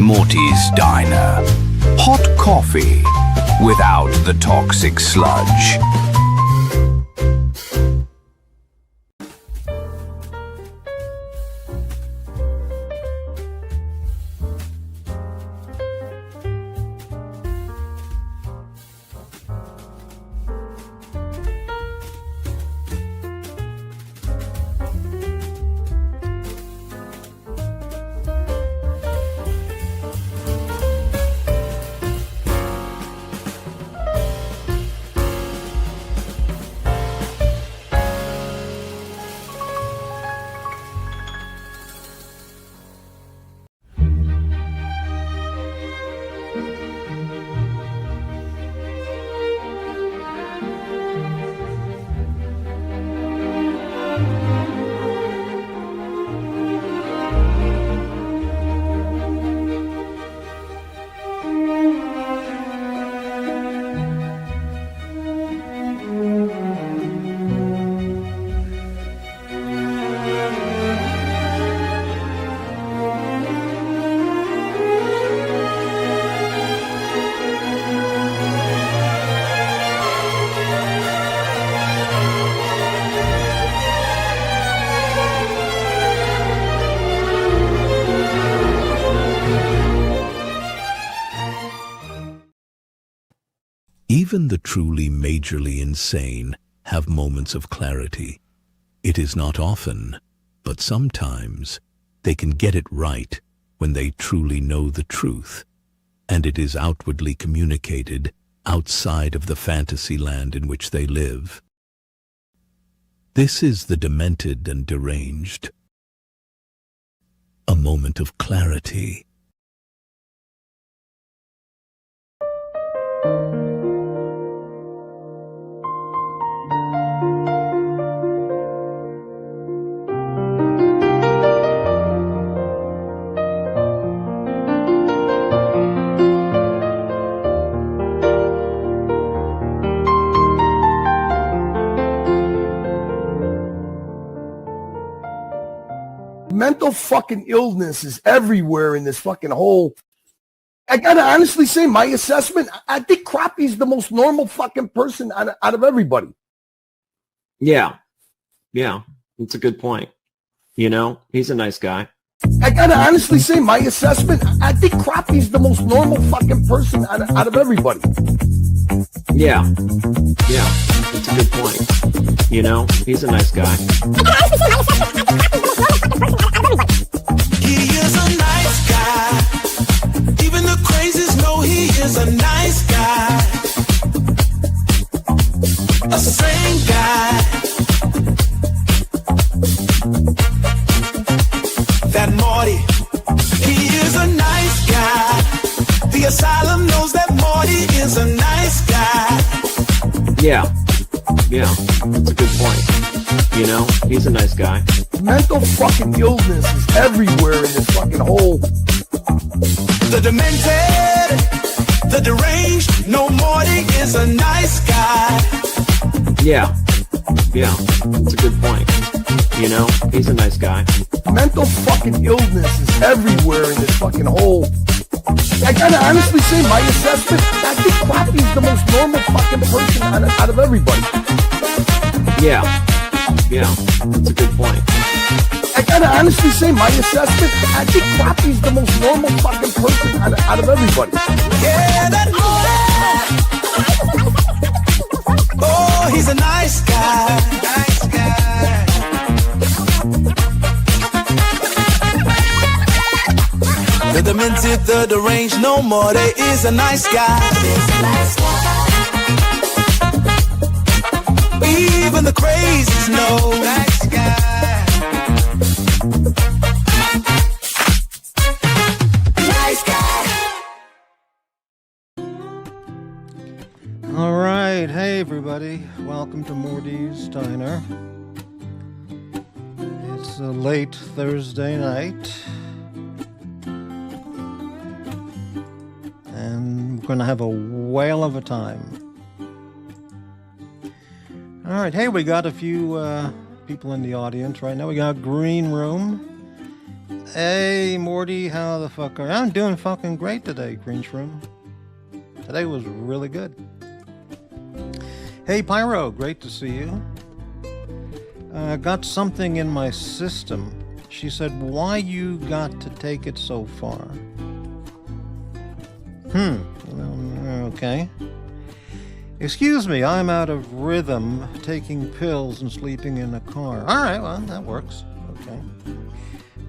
Morty's Diner. Hot coffee without the toxic sludge. Even the truly majorly insane have moments of clarity. It is not often, but sometimes they can get it right when they truly know the truth, and it is outwardly communicated outside of the fantasy land in which they live. This is the demented and deranged. A moment of clarity. Mental fucking illness is everywhere in this fucking whole. I gotta honestly say, my assessment, I think Crappie's the most normal fucking person out of everybody. Yeah, it's a good point. You know, he's a nice guy. I gotta honestly say, my assessment, I think Crappie's the most normal fucking person out of everybody. Yeah, it's a good point. You know, he's a nice guy. He is a nice guy. Even the crazies know he is a nice guy. A sane guy. That Morty, he is a nice guy. The asylum knows that Morty is a nice guy. Yeah, it's a good point. You know, he's a nice guy. Mental fucking illness is everywhere in this fucking whole. The demented, the deranged, no Morty is a nice guy. Yeah, it's a good point. You know, he's a nice guy. Mental fucking illness is everywhere in this fucking whole. I gotta honestly say, my assessment, I think Crappie's the most normal fucking person out of everybody. Yeah, it's a good point. I gotta honestly say, my assessment, I think Crappie's the most normal fucking person out of everybody. Yeah, that Morty. Oh, he's a nice guy. Nice guy. The demented, the deranged, no more. There is a nice guy. Even the crazies know. Nice guy. Nice guy. All right, hey everybody, welcome to Morty's Diner. It's a late Thursday night, and we're going to have a whale of a time. All right, hey, we got a few people in the audience right now. We got Greenroom, Hey, Morty, how the fuck are you? I'm doing fucking great today, Greenroom. Today was really good. Hey, Pyro, great to see you. Got something in my system. She said, why you got to take it so far? Okay. Excuse me, I'm out of rhythm, taking pills and sleeping in a car. All right, well, that works. Okay.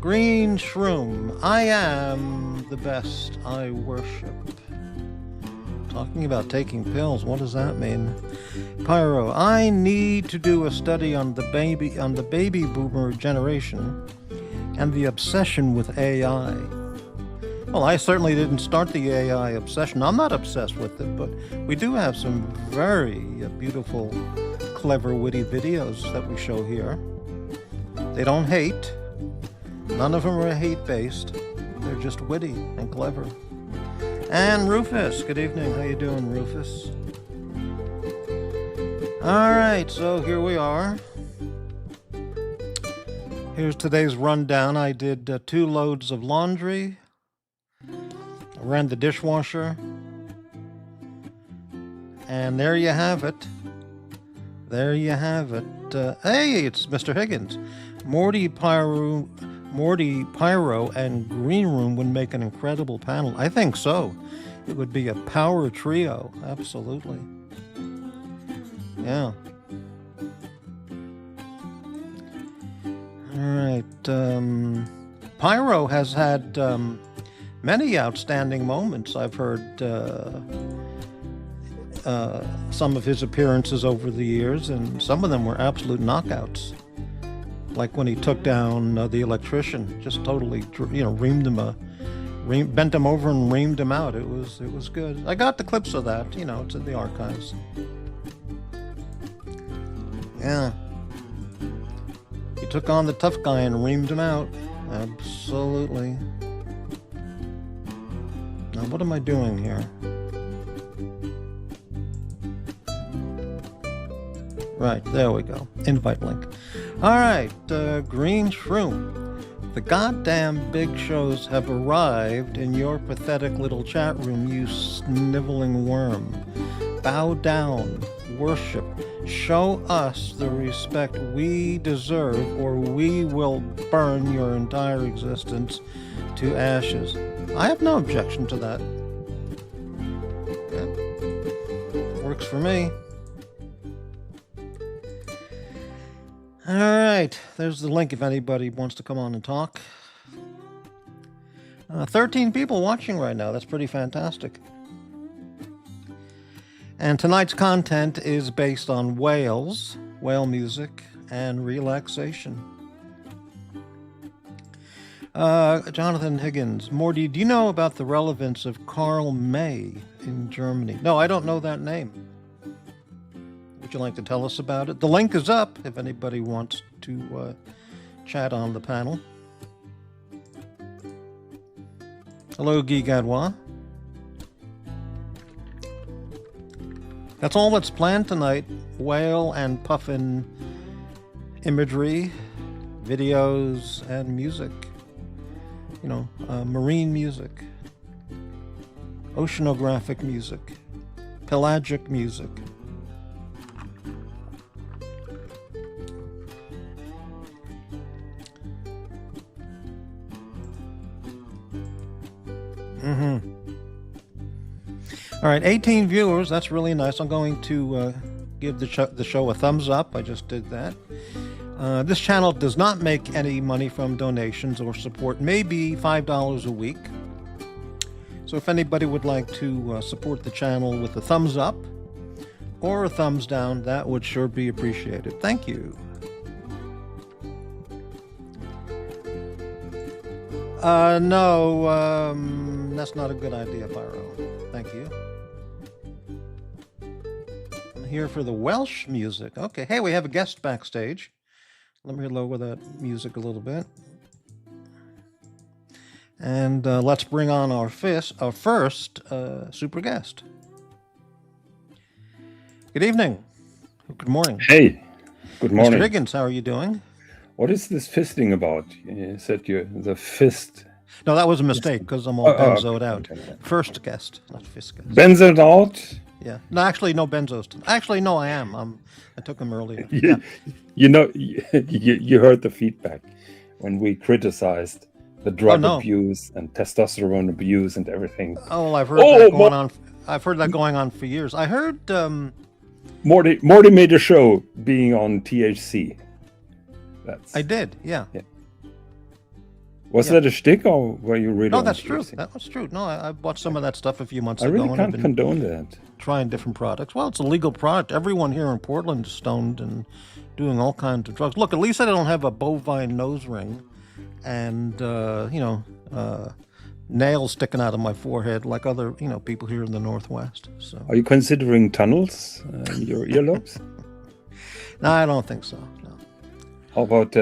Green Shroom, I am the best, I worship. Talking about taking pills, what does that mean? Pyro, I need to do a study on the baby boomer generation and the obsession with AI. Well, I certainly didn't start the AI obsession. I'm not obsessed with it, but we do have some very beautiful, clever, witty videos that we show here. They don't hate. None of them are hate-based. They're just witty and clever. And Rufus, good evening. How you doing, Rufus? All right, so here we are. Here's today's rundown. I did 2 loads of laundry. I ran the dishwasher. And there you have it. There you have it. Hey, it's Mr. Higgins. Morty, Pyro, and Greenroom would make an incredible panel. I think so. It would be a power trio. Absolutely. Yeah. All right. Pyro has had many outstanding moments. I've heard some of his appearances over the years, and some of them were absolute knockouts. Like when he took down the electrician, just totally, bent him over and reamed him out. It was good. I got the clips of that. It's in the archives. Yeah. He took on the tough guy and reamed him out. Absolutely. Now, what am I doing here? Right, there we go. Invite link. All right, Green Shroom. The goddamn big shows have arrived in your pathetic little chat room, you sniveling worm. Bow down, worship, show us the respect we deserve, or we will burn your entire existence to ashes. I have no objection to that. Yeah. Works for me. All right, there's the link if anybody wants to come on and talk. 13 people watching right now. That's pretty fantastic. And tonight's content is based on whales, whale music, and relaxation. Jonathan Higgins. Morty, do you know about the relevance of Karl May in Germany? No, I don't know that name. Would you like to tell us about it? The link is up if anybody wants to chat on the panel. Hello, Guy Gadwa. That's all that's planned tonight. Whale and puffin imagery, videos, and music. Marine music, oceanographic music, pelagic music. All right, 18 viewers. That's really nice. I'm going to give the show a thumbs up. I just did that. This channel does not make any money from donations or support, maybe $5 a week. So if anybody would like to support the channel with a thumbs up or a thumbs down, that would sure be appreciated. Thank you. No, that's not a good idea, Pyro. Thank you. I'm here for the Welsh music. Okay, hey, we have a guest backstage. Let me lower that music a little bit. And let's bring on our first super guest. Good evening. Good morning. Hey, good morning. Mr. Higgins, how are you doing? What is this fisting about? You said the fist. No, that was a mistake because I'm all benzoed out. Okay. First guest, not fifth guest. Benzoed out? Yeah. No, actually, no benzos. Actually, no, I am. I took them earlier. You, you know, you heard the feedback when we criticized the drug abuse and testosterone abuse and everything. Oh, well, I've heard that going on. I've heard that going on for years. I heard Morty made a show being on THC. I did, yeah. Was that a shtick or were you really? No, on that's THC? true. That was true. No, I bought some of that stuff a few months ago. I really and can't condone that. Trying different products. Well, it's a legal product. Everyone here in Portland is stoned and doing all kinds of drugs. Look, at least I don't have a bovine nose ring and nails sticking out of my forehead like other people here in the Northwest. So. Are you considering tunnels in your earlobes? No, I don't think so. No. How about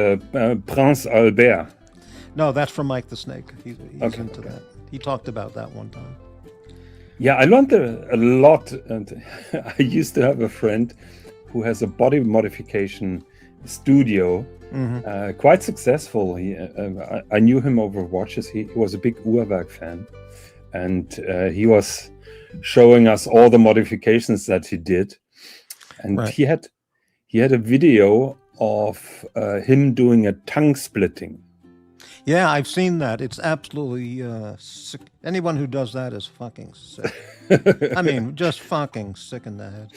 Prince Albert? No, that's from Mike the Snake. He's into that. He talked about that one time. Yeah, I learned a lot. And I used to have a friend who has a body modification studio, quite successful. I knew him over watches. He was a big Uhrwerk fan. And he was showing us all the modifications that he did. And he had a video of him doing a tongue splitting. Yeah, I've seen that. It's absolutely sick. Anyone who does that is fucking sick. I mean, just fucking sick in the head.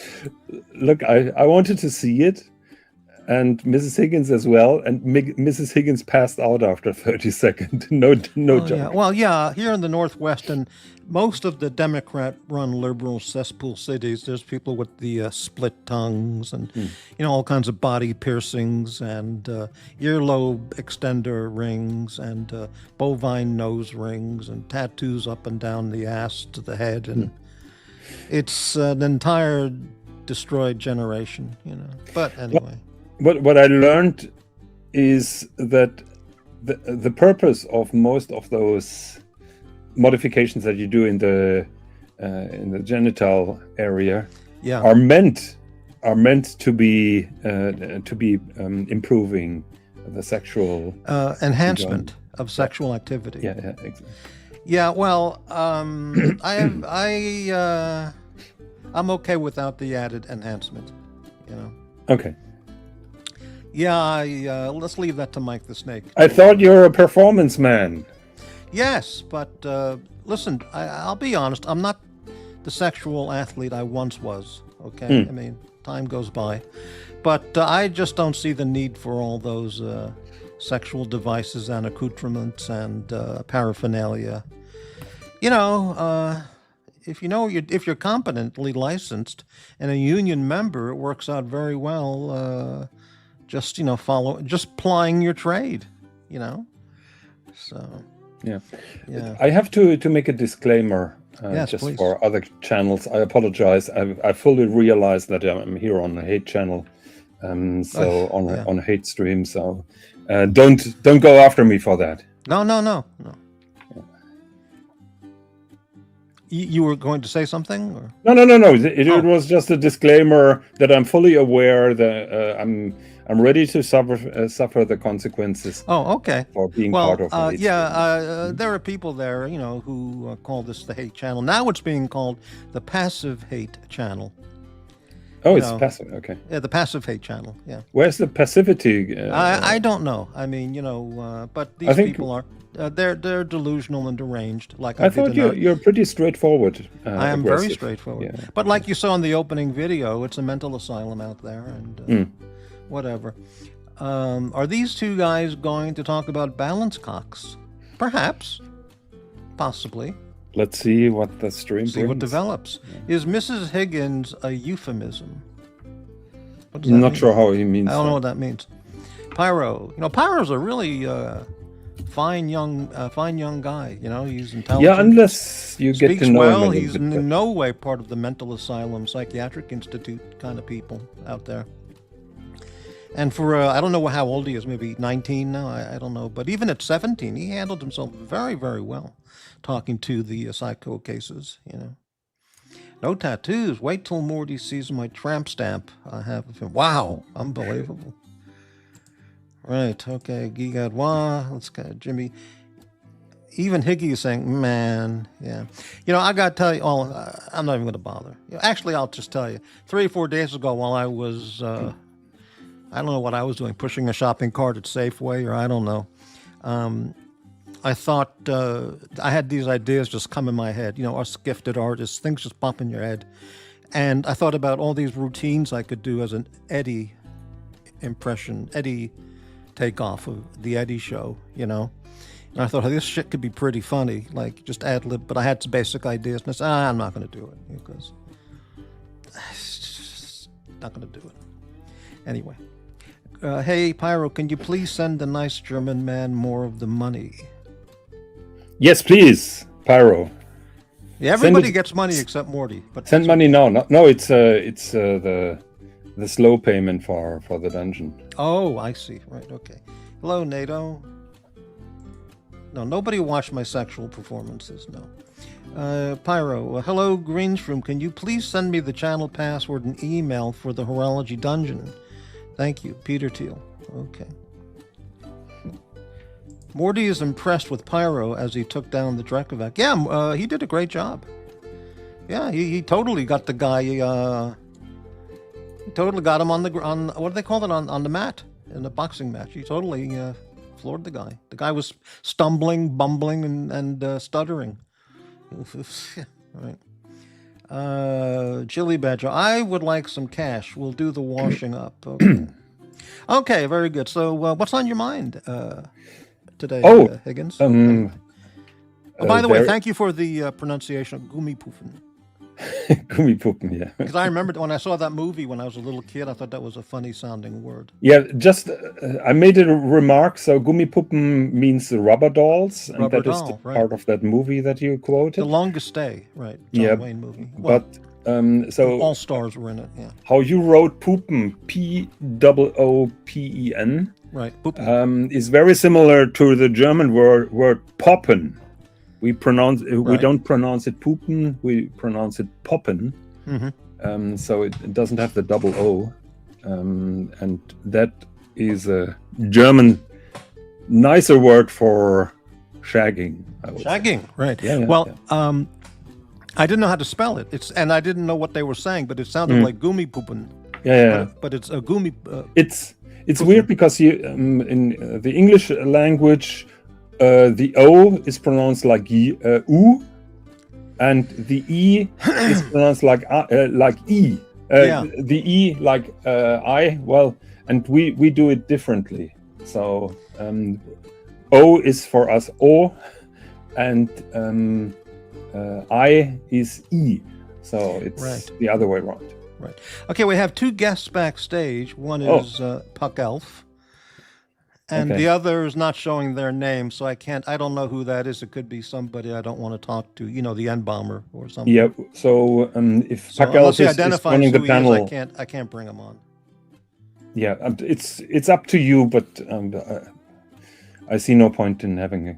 Look, I wanted to see it, and Mrs. Higgins as well, and Mrs. Higgins passed out after 30 seconds. No joke. Yeah. Well, yeah, here in the Northwest and most of the Democrat-run liberal cesspool cities, there's people with the split tongues and all kinds of body piercings and earlobe extender rings and bovine nose rings and tattoos up and down the ass to the head, and it's an entire destroyed generation, But anyway, what I learned is that the purpose of most of those modifications that you do in the genital area are meant to be improving the sexual enhancement of sexual activity. Yeah, exactly. Yeah, well, I'm okay without the added enhancement. Okay. Yeah, let's leave that to Mike the Snake. I thought you were a performance man. Yes, but listen, I'll be honest. I'm not the sexual athlete I once was, okay? I mean, time goes by. But I just don't see the need for all those sexual devices and accoutrements and paraphernalia. If you're competently licensed and a union member, it works out very well. Just plying your trade, So. Yeah. I have to make a disclaimer just please. for other channels. I apologize. I fully realize that I'm here on a hate channel, on a hate stream. So don't go after me for that. No. Yeah. You were going to say something? Or? No. It was just a disclaimer that I'm fully aware that I'm ready to suffer the consequences. Oh, okay. For being part of it. There are people there, who call this the hate channel. Now it's being called the passive hate channel. Oh, it's passive. Okay. Yeah, the passive hate channel. Yeah. Where's the passivity? I don't know. I mean, but these people are they're delusional and deranged. Like I thought you're pretty straightforward. I am very straightforward. Yeah. But like you saw in the opening video, it's a mental asylum out there, and whatever. Are these two guys going to talk about balance cocks? Perhaps. Possibly. Let's see what the stream brings. What develops. Yeah. Is Mrs. Higgins a euphemism? I'm not sure how he means. I don't know what that means. Pyro. Pyro's a really fine young guy. He's intelligent. Yeah, unless you get to know well. him. He's in no way part of the mental asylum, psychiatric institute kind of people out there. And for, I don't know how old he is, maybe 19 now, I don't know. But even at 17, he handled himself very, very well, talking to the psycho cases, No tattoos. Wait till Morty sees my tramp stamp I have of him. Wow, unbelievable. Right. Okay. Gigadwa. Let's go. Jimmy. Even Higgy is saying, man, yeah. I got to tell you, I'm not even going to bother. Actually, I'll just tell you. 3 or 4 days ago, while I was, I don't know what I was doing, pushing a shopping cart at Safeway, or I don't know. I thought, I had these ideas just come in my head. Us gifted artists, things just pop in your head. And I thought about all these routines I could do as an Eddie impression, Eddie takeoff of the Eddie show, And I thought, this shit could be pretty funny, like just ad lib. But I had some basic ideas, and I said, I'm not going to do it because it's just not going to do it. Anyway, hey Pyro, can you please send the nice German man more of the money? Yes, please, Pyro. Yeah, everybody gets money except Morty. But send money now. No, it's the slow payment for the dungeon. Oh, I see. Right. Okay. Hello, NATO. No, nobody watched my sexual performances, no. Pyro, hello, Greenroom. Can you please send me the channel password and email for the Horology Dungeon? Thank you, Peter Thiel. Okay. Morty is impressed with Pyro as he took down the Drekovac. Yeah, he did a great job. Yeah, he totally got the guy, he totally got him on what do they call it, on the mat, in the boxing match. He totally, floored the guy. The guy was stumbling, bumbling, and stuttering. Right. Chili Badger, I would like some cash. We'll do the washing up. Okay. Okay, very good. So, what's on your mind today, Higgins? By the way, thank you for the pronunciation of Gummipuffen. Gummipuppen, yeah. Because I remembered when I saw that movie when I was a little kid, I thought that was a funny sounding word. Yeah, just I made a remark. So Gummipuppen means the rubber dolls, and that is part of that movie that you quoted. The Longest Day, right? John Wayne movie. Well, but so all stars were in it. Yeah. How you wrote Puppen, P-O-O-P-E-N, right? Puppen. Is very similar to the German word Poppen. We don't pronounce it Puppen, we pronounce it Poppen. Mm-hmm. So it doesn't have the double O. And that is a German nicer word for shagging, I would say. Right. Yeah, I didn't know how to spell it. And I didn't know what they were saying, but it sounded like Gummipuppen. Yeah. But it's a gummi. It's weird because you in the English language, the O is pronounced like U, and the E is pronounced like E. The E like I. Well, and we do it differently. So O is for us O, and I is E. So it's the other way around. Right. Okay, we have two guests backstage. One is Puck Elf. And the other is not showing their name, so I don't know who that is. It could be somebody I don't want to talk to, the N-bomber or something. Yeah, so if Puck Elf is running the panel... I can't bring him on. Yeah, it's up to you, but I see no point in having a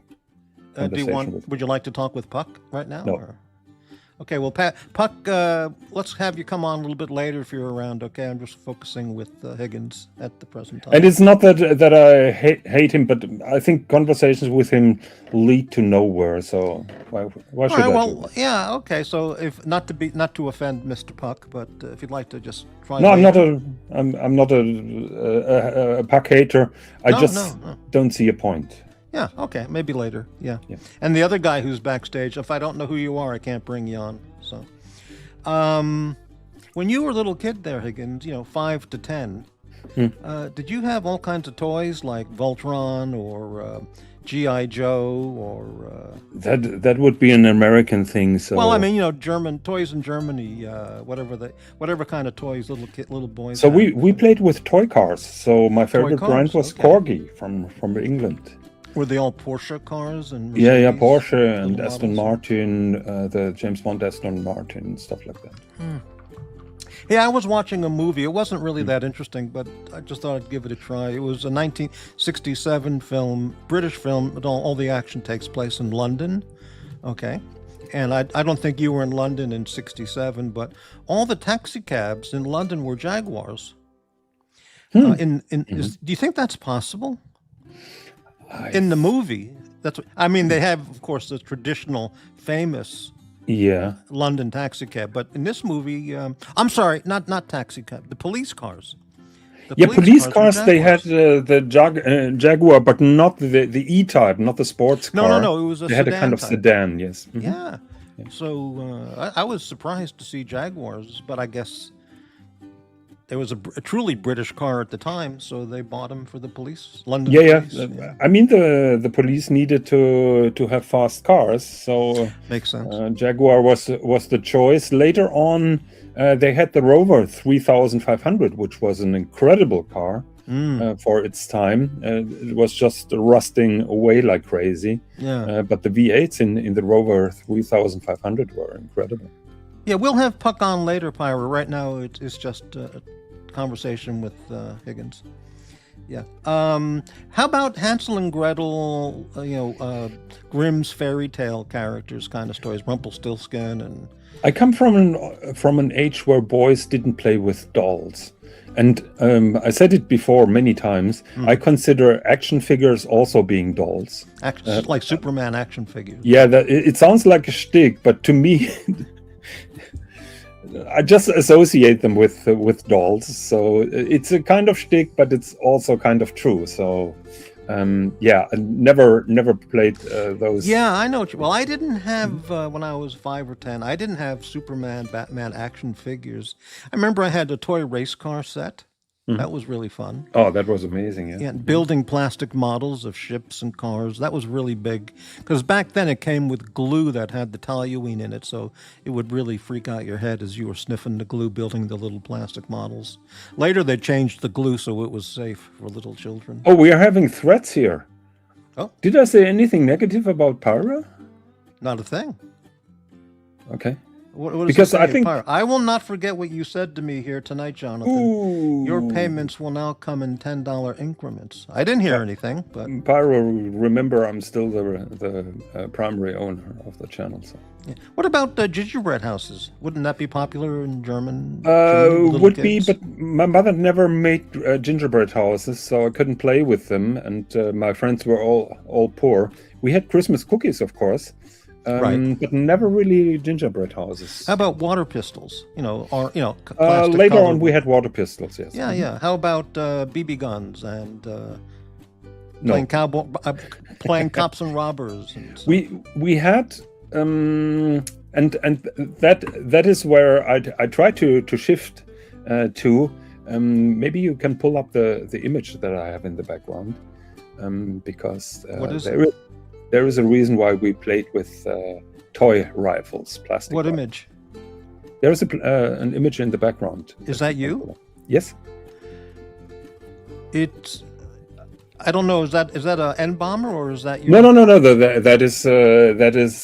conversation would you like to talk with Puck right now? No. Or? Okay, well, Puck, let's have you come on a little bit later if you're around, okay? I'm just focusing with Higgins at the present time. And it's not that I hate him, but I think conversations with him lead to nowhere, so why should I do that? Yeah, okay, so if not to offend Mr. Puck, but if you'd like to just try... No, I'm not a Puck hater. I just don't see a point. Yeah, okay, maybe later. Yeah. And the other guy who's backstage, if I don't know who you are, I can't bring you on. So, when you were a little kid there, Higgins, 5 to 10, did you have all kinds of toys like Voltron or G.I. Joe or... That would be an American thing. So well, I mean, German toys in Germany, whatever kind of toys little boys. So we played with toy cars. So my favorite brand was Corgi from England. Were they all Porsche cars and Mercedes? Yeah, Porsche and Aston Martin, the James Bond Aston Martin, stuff like that. Yeah, I was watching a movie. It wasn't really that interesting, but I just thought I'd give it a try. It was a 1967 film, British film, but all the action takes place in London. Okay. And I don't think you were in London in 67, but all the taxi cabs in London were Jaguars. Do you think that's possible? In the movie, that's what, I mean. They have, of course, the traditional, famous London taxi cab, but in this movie, I'm sorry, not taxi cab, the police cars. Police cars. They had the Jaguar, but not the E-Type, not the sports car. No. It was a they sedan had a kind of type. sedan. Yes. Yeah. So I was surprised to see Jaguars, but I guess there was a truly British car at the time, so they bought them for the police. London police. I mean, the police needed to have fast cars, so makes sense. Jaguar was the choice. Later on, they had the Rover 3500, which was an incredible car for its time. It was just rusting away like crazy. But the V8s in the Rover 3500 were incredible. Yeah, we'll have Puck on later, Pyro. Right now, it's just a conversation with Higgins. Yeah. How about Hansel and Gretel? Grimm's fairy tale characters, kind of stories. Rumpelstiltskin and. I come from an age where boys didn't play with dolls, and I said it before many times. I consider action figures also being dolls, like Superman action figures. Yeah, it sounds like a shtick, but to me. I just associate them with dolls, so it's a kind of shtick, but it's also kind of true. So, I never played those. Yeah, I know. Well, I didn't have when I was 5 or 10. I didn't have Superman, Batman action figures. I remember I had a toy race car set. That was really fun. Oh, that was amazing. Yeah. And building plastic models of ships and cars. That was really big. Because back then it came with glue that had the toluene in it, so it would really freak out your head as you were sniffing the glue, building the little plastic models. Later they changed the glue so it was safe for little children. Oh, we are having threats here. Oh. Did I say anything negative about Pyro? Not a thing. Okay. What because I think I will not forget what you said to me here tonight, Jonathan. Ooh. Your payments will now come in $10 increments. I didn't hear anything, but Pyro, remember, I'm still the primary owner of the channel. So. Yeah. What about gingerbread houses? Wouldn't that be popular in German? Would be, but my mother never made gingerbread houses, so I couldn't play with them, and my friends were all poor. We had Christmas cookies, of course. But never really gingerbread houses. How about water pistols? Later on we had water pistols. Yes. Yeah. How about BB guns and playing cops and robbers? And so. We had and that is where I try to shift to. Maybe you can pull up the image that I have in the background, because what is there is a reason why we played with toy rifles, plastic. What rifles. image? There is an image in the background. Is that you? Yes. It's. I don't know. Is that an N bomber or is that you? No. That is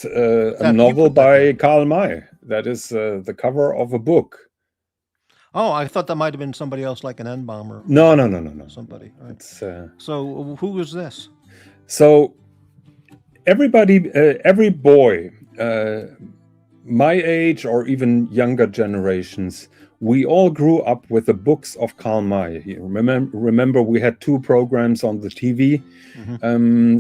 a novel by Karl May. That is the cover of a book. Oh, I thought that might have been somebody else, like an N bomber. No. Somebody. Right. It's, so who was this? So. Everybody, every boy, my age or even younger generations, we all grew up with the books of Karl May. You remember we had 2 programs on the TV,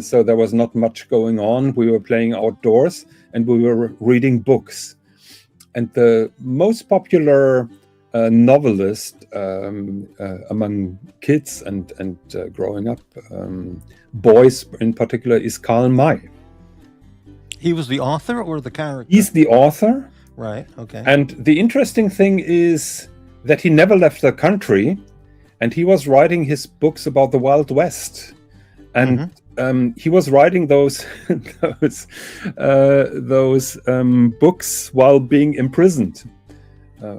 so there was not much going on. We were playing outdoors and we were reading books. And the most popular novelist among kids and growing up, boys in particular, is Karl May. He was the author or the character? He's the author. Right, okay. And the interesting thing is that he never left the country, and he was writing his books about the Wild West. And he was writing those books while being imprisoned.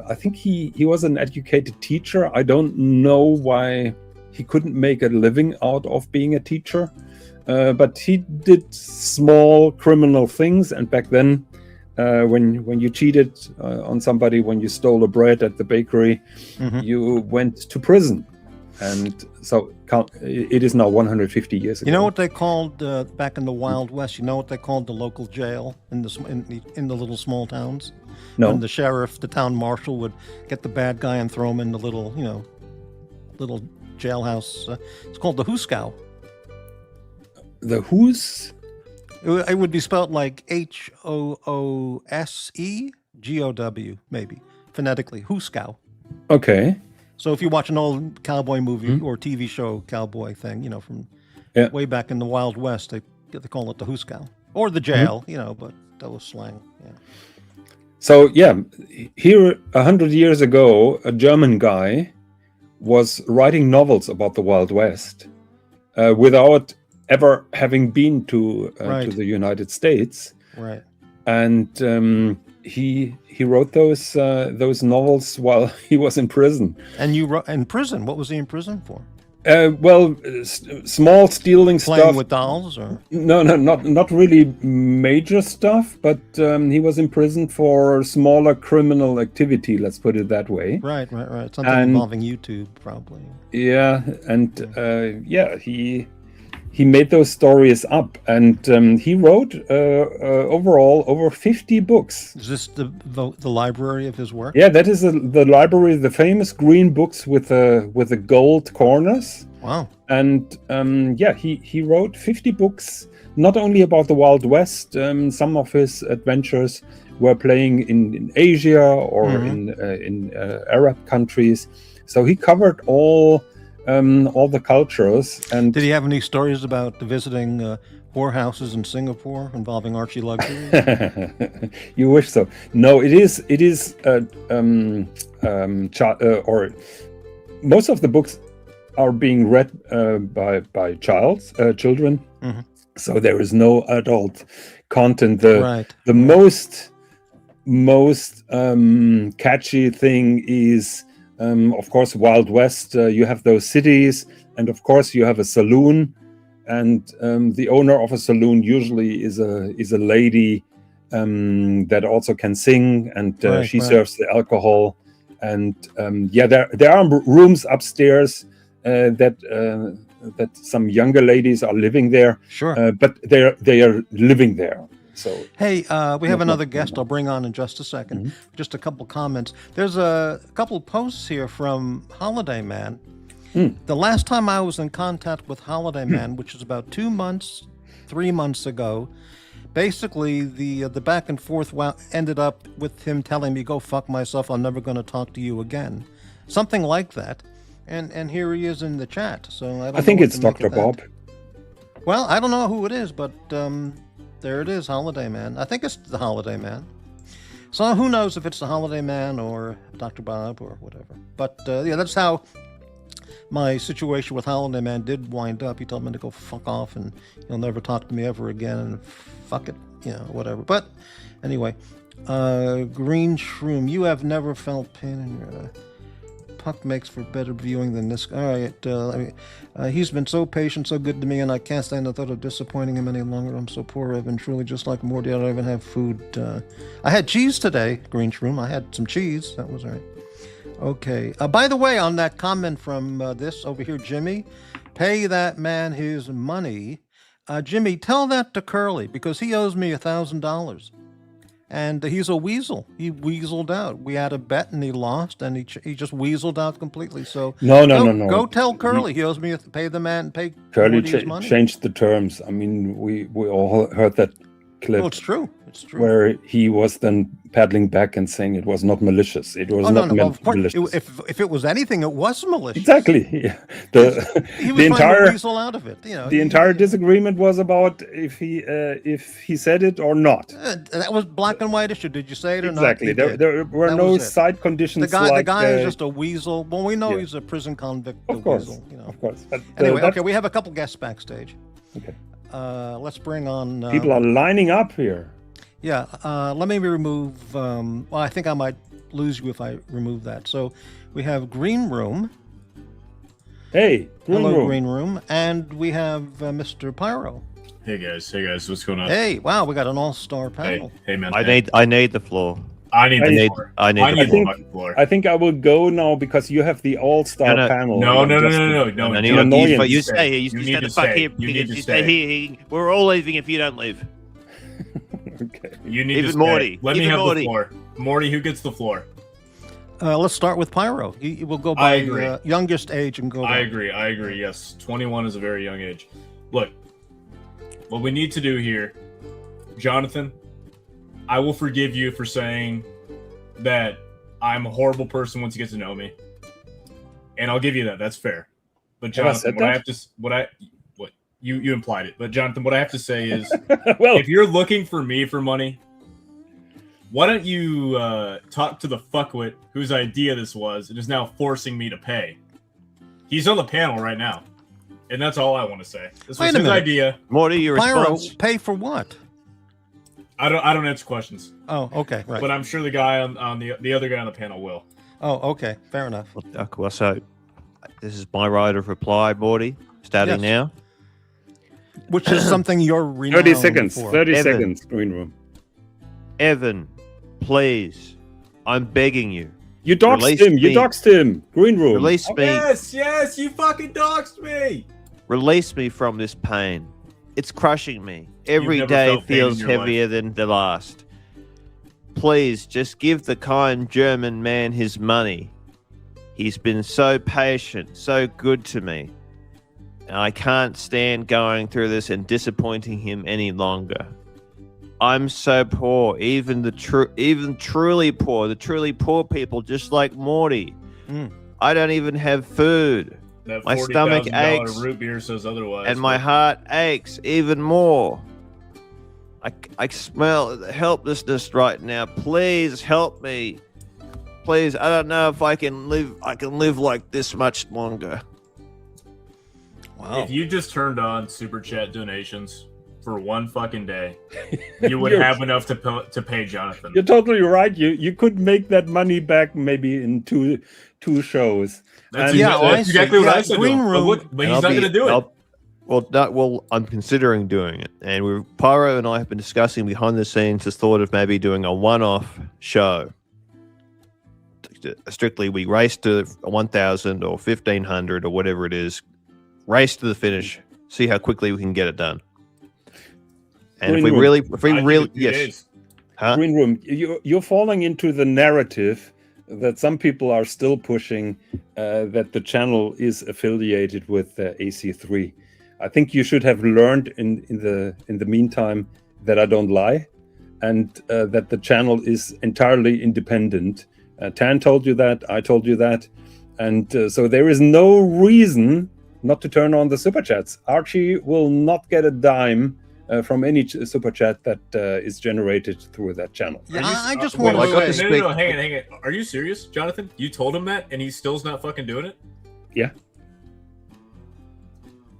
I think he was an educated teacher. I don't know why he couldn't make a living out of being a teacher, but he did small criminal things. And back then, when you cheated on somebody, when you stole a bread at the bakery, you went to prison. And so it is now 150 years ago. You know what they called back in the Wild West? You know what they called the local jail in the little small towns? No. When the sheriff, the town marshal, would get the bad guy and throw him in the little jailhouse. It's called the Hooskow. The Who's? It would be spelled like HOOSEGOW, maybe phonetically. Hooskow. Okay. So if you watch an old cowboy movie or TV show cowboy thing, from way back in the Wild West, they call it the Hooskow or the jail, but that was slang. Yeah. So here 100 years ago, a German guy was writing novels about the Wild West without ever having been to the United States. Right. And he wrote those novels while he was in prison. And you wrote in prison? What was he in prison for? Small stealing Playing stuff. with dolls, or No, not really major stuff, but he was in prison for smaller criminal activity. Let's put it that way. Right. Something involving YouTube, probably. Yeah, and he made those stories up, and he wrote overall over 50 books. Is this the library of his work? Yeah, that is the library, the famous green books with the gold corners. Wow. And he wrote 50 books, not only about the Wild West. Some of his adventures were playing in Asia or in Arab countries. So he covered all the cultures. And did he have any stories about visiting whorehouses in Singapore involving Archie luxury? You wish so. No, it is or most of the books are being read by children. So there is no adult content. The most catchy thing is, of course, Wild West. You have those cities, and of course you have a saloon, and the owner of a saloon usually is a lady that also can sing, and she serves the alcohol. And there are rooms upstairs that some younger ladies are living there. Sure, but they are living there. So hey, we have another guest I'll bring on in just a second. Just a couple comments. There's a couple posts here from Holiday Man. The last time I was in contact with Holiday Man, which is about 3 months ago, basically the back and forth ended up with him telling me, "Go fuck myself, I'm never going to talk to you again." Something like that. And here he is in the chat. So I think it's Dr. Bob. Well, I don't know who it is, but there it is, Holiday Man. I think it's the Holiday Man. So who knows if it's the Holiday Man or Dr. Bob or whatever. But that's how my situation with Holiday Man did wind up. He told me to go fuck off and he'll never talk to me ever again and fuck it, whatever. But anyway, Green Shroom, you have never felt pain in your... Puck makes for better viewing than this. All right, he's been so patient, so good to me, and I can't stand the thought of disappointing him any longer. I'm so poor, Evan. Truly, just like Morty, I don't even have food. I had cheese today, Green Shroom. I had some cheese. That was all right. Okay. By the way, on that comment from this over here, Jimmy, pay that man his money. Jimmy, tell that to Curly because he owes me $1,000. And he's a weasel. He weaseled out. We had a bet and he lost, and he just weaseled out completely. So no. Go tell Curly he owes me pay the man and pay Curly his money. Changed the terms. I mean, we all heard that clip. Oh, it's true. It's true. Where he was then paddling back and saying it was not malicious. It was not meant malicious. If it was anything, it was malicious. Exactly. Yeah. He was trying to weasel out of it. The entire disagreement was about if he said it or not. That was black and white issue. Did you say it or not? Exactly. There were no side conditions. The guy is just a weasel. Well, we know he's a prison convict. Of course. Weasel, Of course. But, anyway, okay, we have a couple guests backstage. Okay. Let's bring on... People are lining up here. Yeah, let me remove... I think I might lose you if I remove that. So we have Greenroom. Hey, Greenroom. Hello, Greenroom. And we have Mr. Pyro. Hey guys, what's going on? Hey, wow, we got an all-star panel. Hey man. I need the floor. I need the floor. I think I will go now because you have the all-star panel. No. You stay here. You stand the fuck here. You stay here. We're all leaving if you don't leave. Okay. You need Even to Morty. Let me have the floor. Morty, who gets the floor? let's start with Pyro. We'll go by youngest age and go. I agree. Yes, 21 is a very young age. Look, what we need to do here, Jonathan, I will forgive you for saying that I'm a horrible person once you get to know me, and I'll give you that. That's fair. But Jonathan, you implied it. But Jonathan, what I have to say is, well, if you're looking for me for money, why don't you talk to the fuckwit whose idea this was and is now forcing me to pay? He's on the panel right now, and that's all I want to say. This was his idea. Morty, your response? Pyro, pay for what? I don't answer questions. Oh, okay, right. But I'm sure the guy on the other guy on the panel will. Oh, okay, fair enough. Well, so this is my right of reply, Morty, starting now. Which is something you're renowned 30 seconds. for. 30 Evan. seconds. Greenroom. Evan, please, I'm begging you. You doxed him. You doxed him. Greenroom. Release me. Yes, you fucking doxed me. Release me from this pain. It's crushing me. Every day feels heavier than the last. Please, just give the kind German man his money. He's been so patient, so good to me. And I can't stand going through this and disappointing him any longer. I'm so poor, even truly poor, the truly poor people, just like Morty. I don't even have food. That my stomach aches, root beer says otherwise, and my heart aches even more. I smell the helplessness right now. Please help me. Please, I don't know if I can live. I can live like this much longer. Wow. If you just turned on super chat donations for one fucking day, you would have enough to pay Jonathan. You're totally right. You could make that money back maybe in two shows. That's exactly what I said. Greenroom, but he's not going to do it. Well, I'm considering doing it, and Pyro and I have been discussing behind the scenes this thought of maybe doing a one-off show. Strictly, we race to 1,000 or 1,500 or whatever it is, race to the finish, see how quickly we can get it done. And if we really, yes, Greenroom, you're falling into the narrative that some people are still pushing that the channel is affiliated with AC3. I think you should have learned in the meantime that I don't lie, and that the channel is entirely independent. Tan told you that, I told you that, and so there is no reason not to turn on the super chats. Archie will not get a dime from any super chat that is generated through that channel. Yeah, I just want to say... No, hang on. Are you serious, Jonathan? You told him that, and he still's not fucking doing it? Yeah.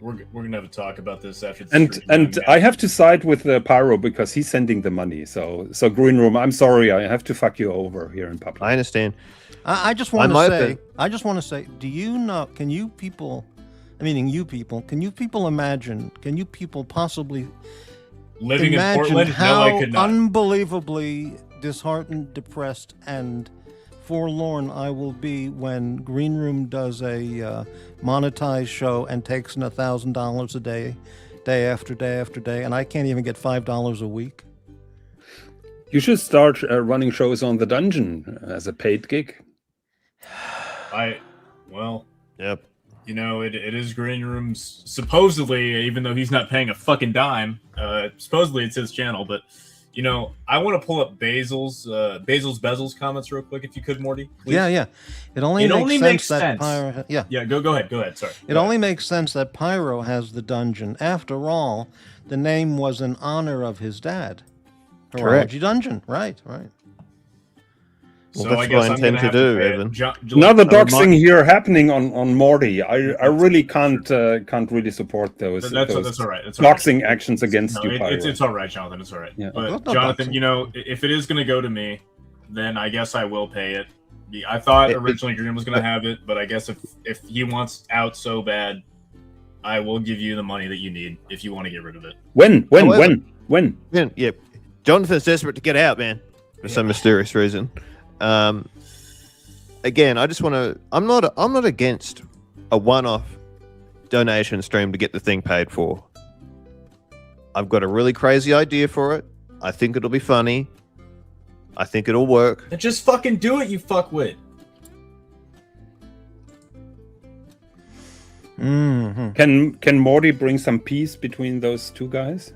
We're gonna have a talk about this after. And I have to side with Pyro because he's sending the money. So Greenroom, I'm sorry, I have to fuck you over here in public. I understand. I just want to say, do you know? Can you people? I mean, you people. Can you people imagine? Can you people possibly living imagine in Portland? How no, I could not. Unbelievably disheartened, depressed, and forlorn I will be when Greenroom does a monetized show and takes in $1,000 a day, day after day after day, and I can't even get $5 a week. You should start running shows on the dungeon as a paid gig. Yep. You know, it is Greenroom's, supposedly, even though he's not paying a fucking dime, supposedly it's his channel, but, you know, I want to pull up Basil's Bezels comments real quick, if you could, Morty. Please. Yeah. It only makes sense that Pyro... Yeah, go ahead, sorry. It only makes sense that Pyro has the dungeon. After all, the name was in honor of his dad. Correct. Dungeon, right. Well, So that's I guess what I intend to do, Evan. Another doxing here happening on Morty. I really can't really support those. That's all right. That's doxing actions against you, Pyro. It's all right, Jonathan. It's all right. Yeah. But Jonathan, you know, if it is going to go to me, then I guess I will pay it. I thought originally Green was going to have it, but I guess if he wants out so bad, I will give you the money that you need if you want to get rid of it. When? Yeah, Jonathan's desperate to get out, man, for some mysterious reason. Again, I just want to. I'm not against a one-off donation stream to get the thing paid for. I've got a really crazy idea for it. I think it'll be funny. I think it'll work. Then just fucking do it, you fuckwit. Mm-hmm. Can Morty bring some peace between those two guys?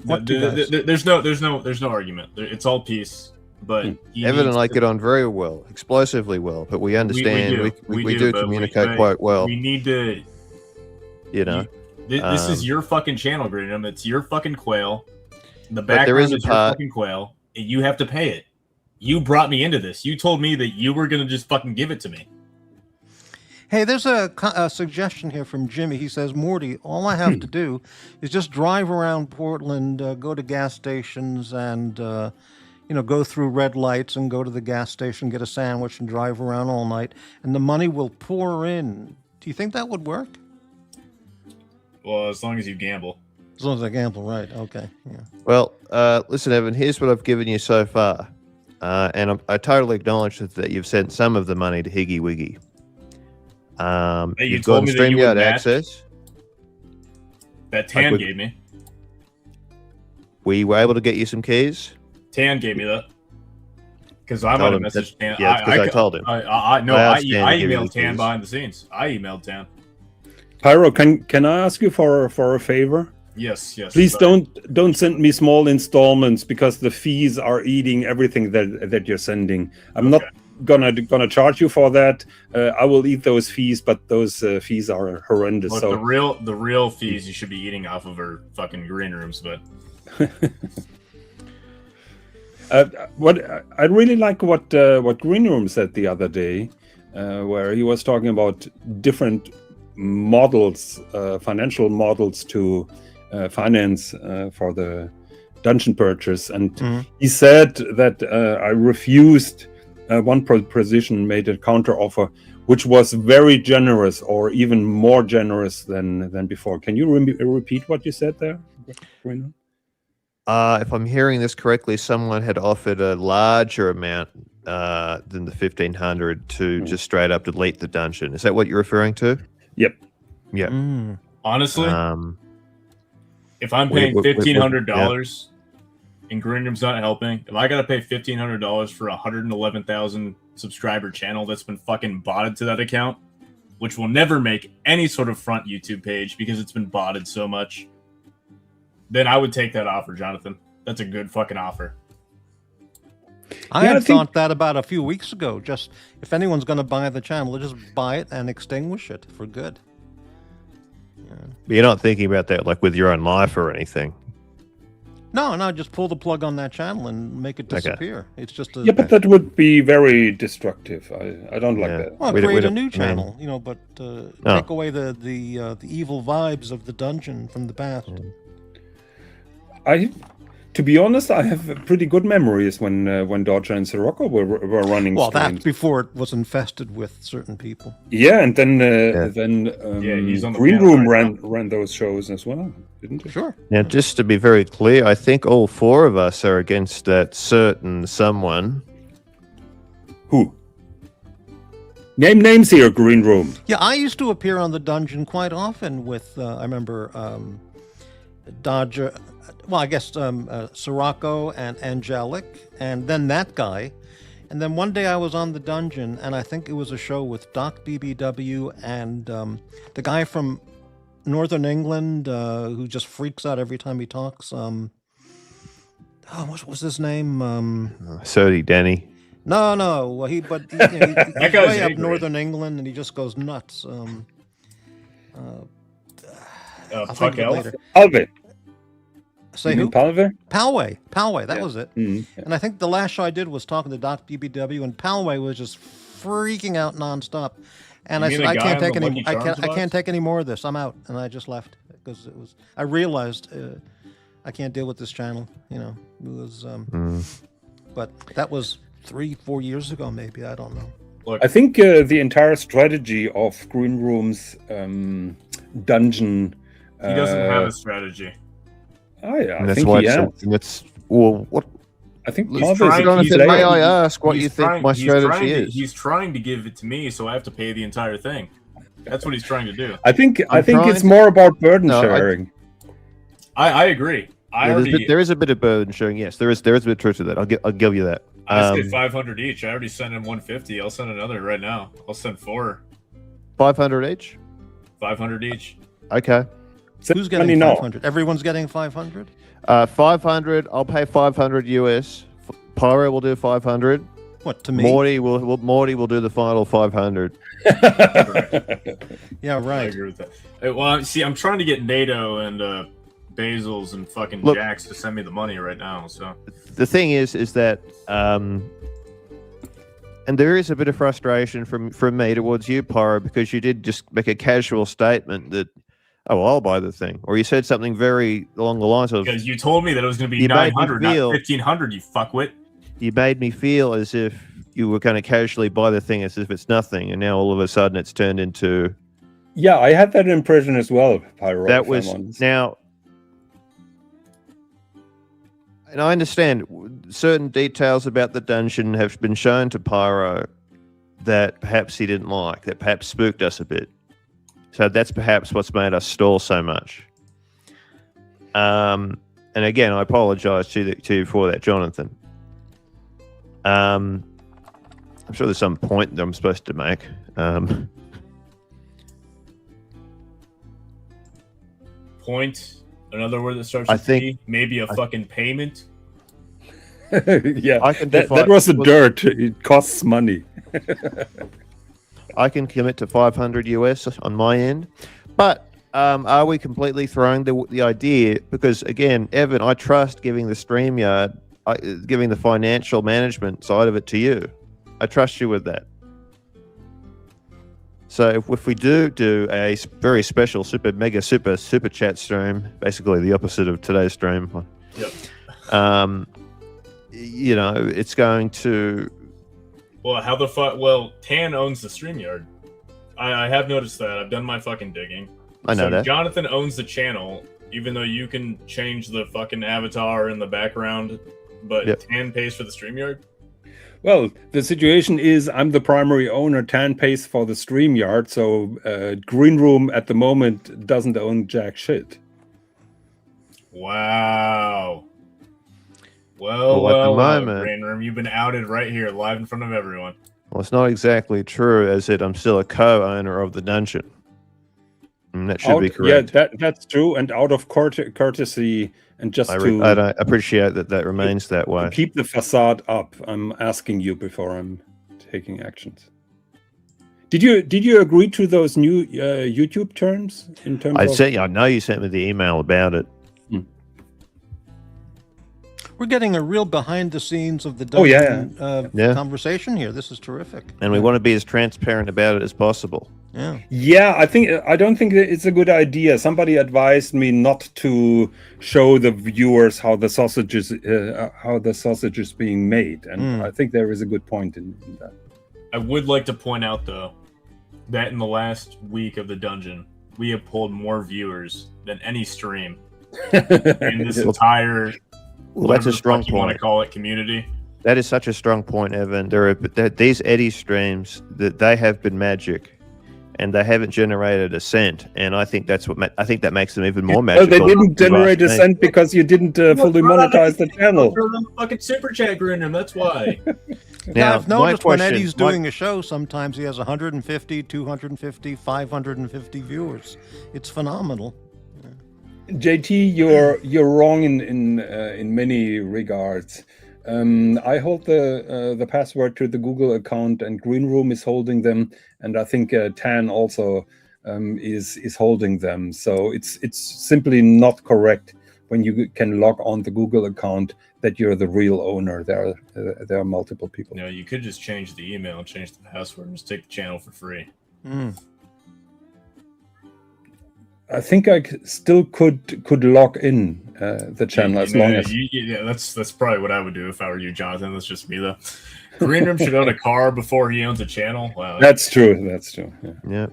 What two guys? There's no argument. It's all peace. But Evan and I get on very well, explosively well, but we understand we do communicate quite well. We need to, this is your fucking channel, Greenroom. It's your fucking quail. The background is your fucking quail. And you have to pay it. You brought me into this. You told me that you were gonna just fucking give it to me. Hey, there's a suggestion here from Jimmy. He says, Morty, all I have to do is just drive around Portland, go to gas stations, and go through red lights and go to the gas station, get a sandwich, and drive around all night, and the money will pour in. Do you think that would work? Well, as long as you gamble. As long as I gamble, right? Okay. Yeah. Well, listen, Evan. Here's what I've given you so far, and I totally acknowledge that you've sent some of the money to Higgy Wiggy. Hey, you've got StreamYard access. That Tan gave me. We were able to get you some keys. Tan gave me that. Because I might have messaged Tan. Yeah, because I told him. I emailed Tan behind the scenes. I emailed Tan. Pyro, can I ask you for a favor? Yes. Please don't send me small installments because the fees are eating everything that you're sending. I'm not gonna charge you for that. I will eat those fees, but those fees are horrendous. Look, so the real fees you should be eating off of are fucking green rooms, but. What I really like what Greenroom said the other day, where he was talking about different models, financial models to finance for the dungeon purchase, and he said that I refused one proposition, made a counter offer, which was very generous, or even more generous than before. Can you repeat what you said there, Greenroom? If I'm hearing this correctly, someone had offered a larger amount than the 1,500 to just straight up delete the dungeon. Is that what you're referring to? Yep. Yep. Honestly, if I'm paying $1,500 and Greenroom's not helping, if I got to pay $1,500 for a 111,000 subscriber channel that's been fucking botted to that account, which will never make any sort of front YouTube page because it's been botted so much, then I would take that offer, Jonathan. That's a good fucking offer. I had thought that about a few weeks ago. Just if anyone's going to buy the channel, just buy it and extinguish it for good. Yeah. But you're not thinking about that like with your own life or anything. No, just pull the plug on that channel and make it disappear. Okay. It's just a... but that would be very destructive. I don't like that. Well, create a new channel, but take away the evil vibes of the dungeon from the past. To be honest, I have pretty good memories when Dodger and Sirocco were running. Well, that's before it was infested with certain people. Yeah, and then he's on the Greenroom ran those shows as well, didn't he? Sure. Now, just to be very clear, I think all four of us are against that certain someone. Who? Name names here, Greenroom. Yeah, I used to appear on the dungeon quite often with. I remember Dodger. Well, I guess Sirocco and Angelic, and then that guy. And then one day I was on the dungeon, and I think it was a show with Doc BBW and the guy from Northern England who just freaks out every time he talks. What was his name? Sody Danny. No. He's way up Northern England, and he just goes nuts. Puck Elf? Alve. Say who? Palway? Palway, that was it. Yeah. And I think the last show I did was talking to Doc BBW, and Palway was just freaking out nonstop. And I said, I can't take any more of this. I'm out, and I just left because I realized I can't deal with this channel. It was. But that was 3-4 years ago, maybe. I don't know. Look, I think the entire strategy of Greenroom's dungeon. He doesn't have a strategy. I think he has. What? I think may I ask what you think my strategy is? He's trying to give it to me, so I have to pay the entire thing. That's what he's trying to do. I think it's more about burden sharing. I agree. There is a bit of burden sharing. Yes, there is a bit of truth to that. I'll give you that. I say 500 each. I already sent him 150. I'll send another right now. I'll send 4. 500 each. 500 each. Okay. Who's getting 500? Everyone's getting 500? 500. I'll pay 500 US. Pyro will do 500. What, to me? Morty will do the final 500. Yeah, I right. agree with that. Well, see, I'm trying to get NATO and Basils and fucking Look, Jax to send me the money right now. So the thing is that, and there is a bit of frustration from me towards you, Pyro, because you did just make a casual statement that, oh, well, I'll buy the thing, or you said something very along the lines of, because you told me that it was going to be 900, not 1500. You fuckwit. You made me feel as if you were going to casually buy the thing as if it's nothing, and now all of a sudden it's turned into. Yeah, I had that impression as well, Pyro. That was now. And I understand certain details about the dungeon have been shown to Pyro that perhaps he didn't like, that perhaps spooked us a bit. So that's perhaps what's made us stall so much. And again, I apologize to you for that, Jonathan. I'm sure there's some point that I'm supposed to make. Point. Another word that starts with P. Maybe a fucking payment. Yeah, that was a dirt. It costs money. I can commit to 500 US on my end, but are we completely throwing the idea? Because again, Evan, I trust giving the StreamYard, giving the financial management side of it to you. I trust you with that. So if we do a very special super chat stream, basically the opposite of today's stream, yep. You know, it's going to. Well, how the fuck? Well, Tan owns the StreamYard. I have noticed that. I've done my fucking digging. I know that. Jonathan owns the channel, even though you can change the fucking avatar in the background, but yep. Tan pays for the StreamYard. Well, the situation is I'm the primary owner. Tan pays for the StreamYard, so Greenroom at the moment doesn't own jack shit. Wow. Well, Greenroom, you've been outed right here, live in front of everyone. Well, it's not exactly true, as I'm still a co-owner of the dungeon. And that should be correct. Yeah, that's true, and out of courtesy, and just I appreciate that remains that way. To keep the facade up, I'm asking you before I'm taking actions. Did you agree to those new YouTube terms in terms I know you sent me the email about it. We're getting a real behind the scenes of the dungeon conversation here. This is terrific. And we want to be as transparent about it as possible. Yeah. Yeah, I don't think that it's a good idea. Somebody advised me not to show the viewers how the sausage is being made, and I think there is a good point in that. I would like to point out though that in the last week of the dungeon, we have pulled more viewers than any stream in this entire. Well, that's a strong point. You want to call it community? That is such a strong point, Evan. These Eddie streams that they have been magic, and they haven't generated a cent. And I think that's I think that makes them even more magical. Well, they didn't generate a cent because you didn't fully monetize the channel. Fucking super chat, Greenroom. That's why. Now, I've noticed when Eddie's doing a show, sometimes he has 150, 250, 550 viewers. It's phenomenal. JT, you're wrong in many regards. I hold the password to the Google account, and Greenroom is holding them, and I think Tan also is holding them. So it's simply not correct when you can log on the Google account that you're the real owner. There are multiple people. No, you could just change the email, change the password, and just take the channel for free. I think I still could log in the channel as long as. Yeah, that's probably what I would do if I were you, Jonathan. That's just me though. Greenroom should own a car before he owns a channel. Wow. That's true. Yeah.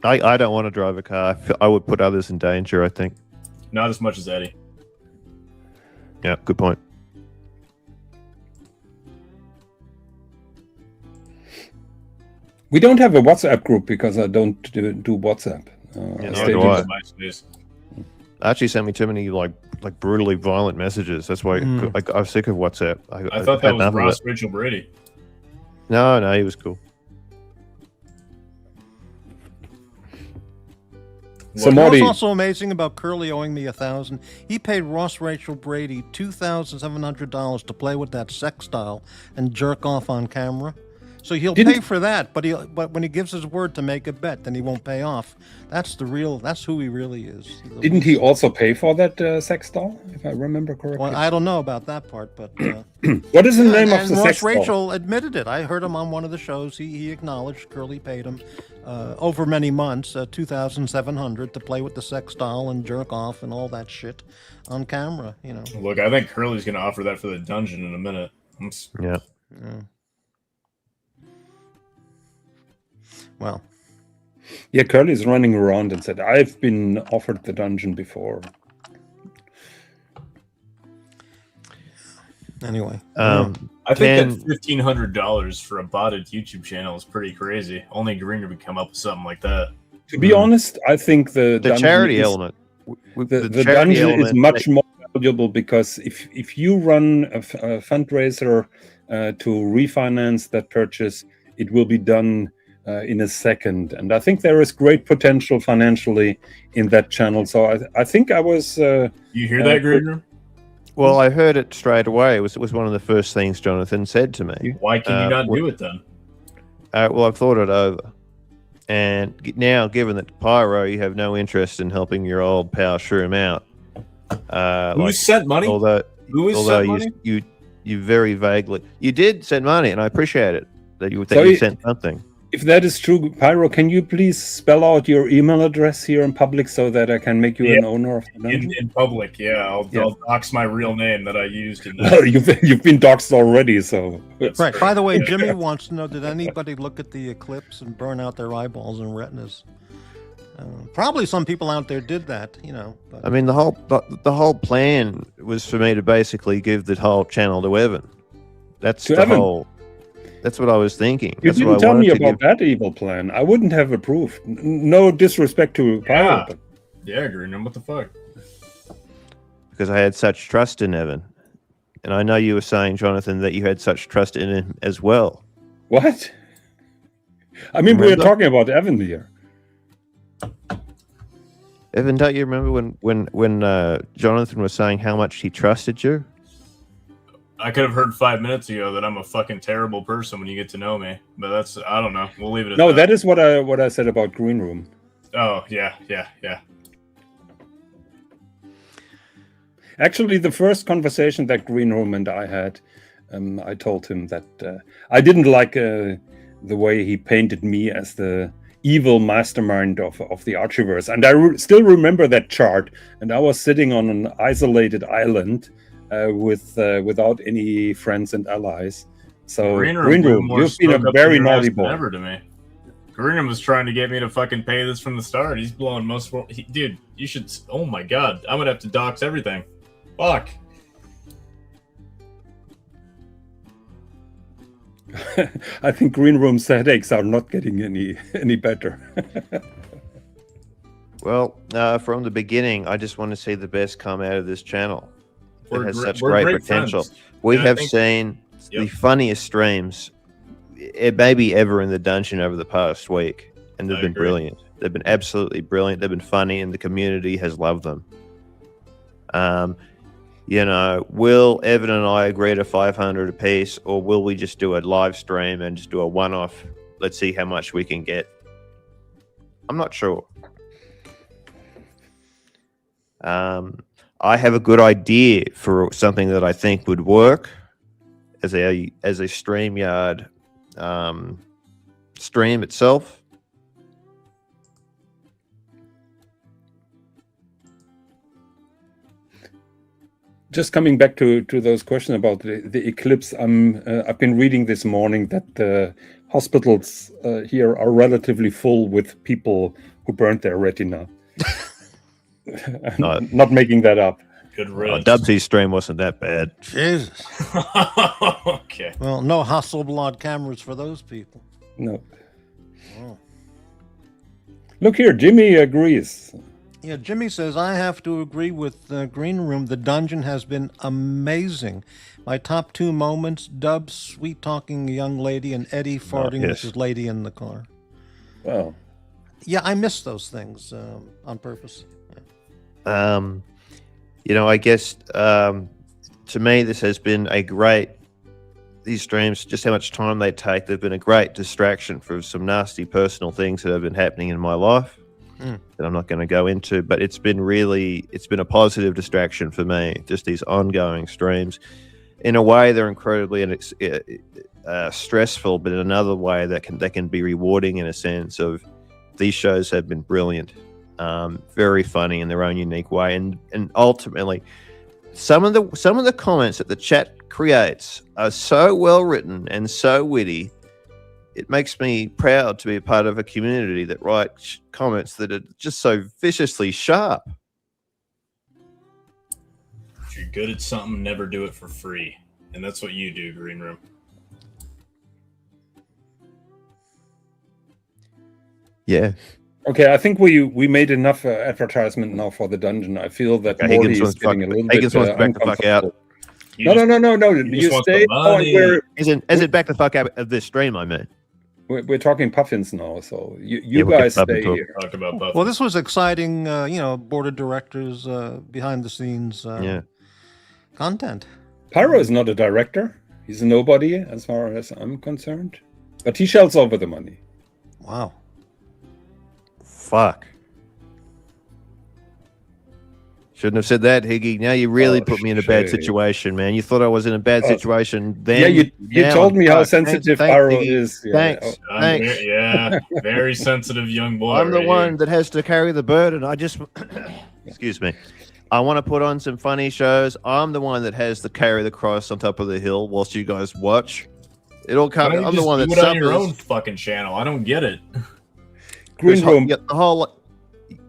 I don't want to drive a car. I would put others in danger, I think. Not as much as Eddie. Yeah, good point. We don't have a WhatsApp group because I don't do WhatsApp. Actually sent me too many like brutally violent messages. That's why I was sick of WhatsApp. I thought that was Ross Rachel Brady. No, he was cool. So You know what's Marty, also amazing about Curly owing me $1,000? He paid Ross Rachel Brady $2,700 to play with that sex doll and jerk off on camera. So he'll pay for that, but when he gives his word to make a bet, then he won't pay off. That's who he really is. didn't he also pay for that sex doll, if I remember correctly? Well, I don't know about that part, but what is the name of and the Ross sex doll? Rachel admitted it. I heard him on one of the shows. He acknowledged Curly paid him over many months $2,700 to play with the sex doll and jerk off and all that shit on camera. You know. Look, I think Curly's going to offer that for the dungeon in a minute. Yeah. Well. Yeah, Curly's running around and said, I've been offered the dungeon before. Anyway. I think that $1,500 for a botted YouTube channel is pretty crazy. Only Greenroom would come up with something like that. To be honest, I think the charity element. The dungeon is much more valuable because if you run a fundraiser to refinance that purchase, it will be done in a second. And I think there is great potential financially in that channel. So I think I was... you hear that, Greenroom? Well, I heard it straight away. It was one of the first things Jonathan said to me. Why can you not do it then? Well, I've thought it over. And now, given that Pyro, you have no interest in helping your old pal Shroom out. Who sent money? Although sent money? you very vaguely... You did send money, and I appreciate it, that you sent something. If that is true, Pyro, can you please spell out your email address here in public so that I can make you an owner of the dungeon? In public, yeah. I'll dox my real name that I used. Well, you've been doxed already, so... Right. By the way, Jimmy wants to know, did anybody look at the eclipse and burn out their eyeballs and retinas? Probably some people out there did that, you know. But... I mean, the whole plan was for me to basically give the whole channel to Evan. That's what I was thinking. You didn't tell me about that evil plan. I wouldn't have approved. No disrespect to Pyro. Yeah, Greenroom, what the fuck? Because I had such trust in Evan. And I know you were saying, Jonathan, that you had such trust in him as well. What? I mean, we are talking about Evan here. Evan, don't you remember when Jonathan was saying how much he trusted you? I could have heard 5 minutes ago that I'm a fucking terrible person when you get to know me, but that's, I don't know. We'll leave it at that. No, that is what I said about Greenroom. Oh, yeah. Actually, the first conversation that Greenroom and I had, I told him that I didn't like the way he painted me as the evil mastermind of the Archiverse. And I still remember that chart, and I was sitting on an isolated island without any friends and allies. So Greenroom, you've been a very naughty boy. Ever to me. Greenroom was trying to get me to fucking pay this from the start. He's blowing most. Dude, you should. Oh my god, I'm gonna have to dox everything. Fuck. I think Greenroom's headaches are not getting any better. Well, from the beginning, I just want to see the best come out of this channel. It has such we're great potential. Friends. We have seen the funniest streams maybe ever in the dungeon over the past week, and they've been brilliant. They've been absolutely brilliant. They've been funny, and the community has loved them. You know, will Evan and I agree to 500 a piece, or will we just do a live stream and just do a one-off? Let's see how much we can get. I'm not sure. I have a good idea for something that I think would work as a StreamYard stream itself. Just coming back to those questions about the eclipse, I've been reading this morning that the hospitals here are relatively full with people who burnt their retina. Not making that up. Good riddance. Dubsy's stream wasn't that bad. Jesus. Okay. Well, no Hasselblad cameras for those people. No. Oh. Look here, Jimmy agrees. Yeah, Jimmy says, I have to agree with Greenroom. The dungeon has been amazing. My top two moments, Dubs sweet-talking a young lady and Eddie farting with his lady in the car. Well, Yeah, I miss those things on purpose. I guess to me, this has been these streams, just how much time they take, they've been a great distraction for some nasty personal things that have been happening in my life that I'm not going to go into, but it's been a positive distraction for me, just these ongoing streams. In a way, they're incredibly stressful, but in another way, they can be rewarding in a sense of these shows have been brilliant, very funny in their own unique way, and ultimately, some of the comments that the chat creates are so well written and so witty. It makes me proud to be a part of a community that writes comments that are just so viciously sharp. If you're good at something, never do it for free. And that's what you do, Greenroom. Yeah. Okay, I think we made enough advertisement now for the dungeon. I feel that Morty is getting a little bit back the fuck out. No. You stay on where... Is it back the fuck out of this stream, I mean? We're talking puffins now, so you guys stay here. Talk about puffins. Well, this was exciting, board of directors, behind the scenes content. Pyro is not a director. He's a nobody as far as I'm concerned. But he shells over the money. Wow. Fuck. Shouldn't have said that, Higgy. Now you really put me in a bad situation, man. You thought I was in a bad situation then. Yeah, you told me how sensitive Pyro is. Yeah. Thanks. Yeah, very sensitive young boy. I'm the one that has to carry the burden. I just... Excuse me. I want to put on some funny shows. I'm the one that has to carry the cross on top of the hill whilst you guys watch. It all comes... I'm the one that suffers. On your own fucking channel. I don't get it. Greenroom. The whole...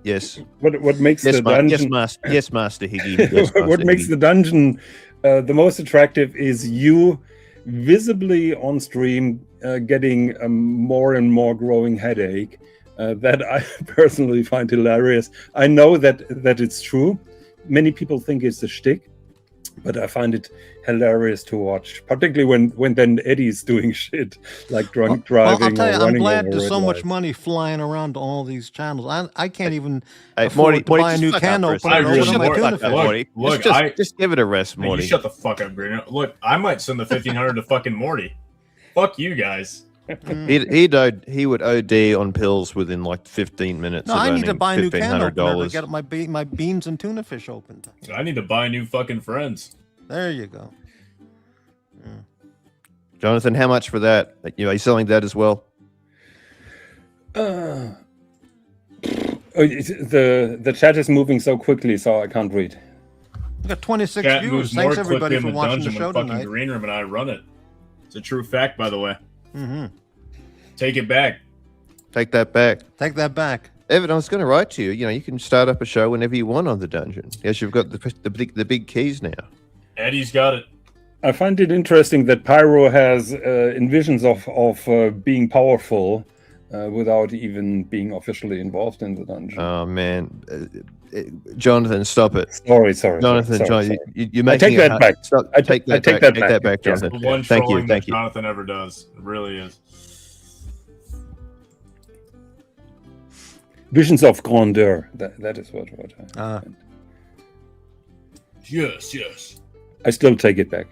Yes. What makes the dungeon? Yes, Master Higgy. What makes the dungeon the most attractive is you visibly on stream getting a more and more growing headache that I personally find hilarious. I know that it's true. Many people think it's a shtick, but I find it hilarious to watch, particularly when then Eddie's doing shit like drunk driving. I'll tell you, or I'm glad over there's so much lights. money flying around to all these channels. I can't even Hey, afford Morty, to buy a new can opener. I agree with my Morty. tuna Look, fish. Morty. look, Just give it a rest, Hey, Morty. you shut the fuck up, Greenroom. Look, I might send the 1500 to fucking Morty. Fuck you guys. He would OD on pills within like 15 minutes. No, of I need to earning buy a new can opener to $1,500. get my beans and tuna fish opened. So I need to buy new fucking friends. There you go. Jonathan, how much for that? Are you selling that as well? The chat is moving so quickly, so I can't read. We got 26 Chat viewers. moves more Thanks everybody quickly for in the watching the dungeon show when fucking tonight. Greenroom and I run it. It's a true fact, by the way. Mm-hmm. Take it back. Take that back. Take that back. Evan, I was going to write to you. You can start up a show whenever you want on the dungeon. Yes, you've got the big keys now. Eddie's got it. I find it interesting that Pyro has envisions of being powerful without even being officially involved in the dungeon. Oh man, Jonathan, stop it. Sorry, Jonathan. sorry. You're making I take that back. Stop. I take take that back, Yes. Jonathan. The one Thank you. trolling Thank that you. Jonathan ever does. It really is. Visions of grandeur. That is what Yes. I still take it back.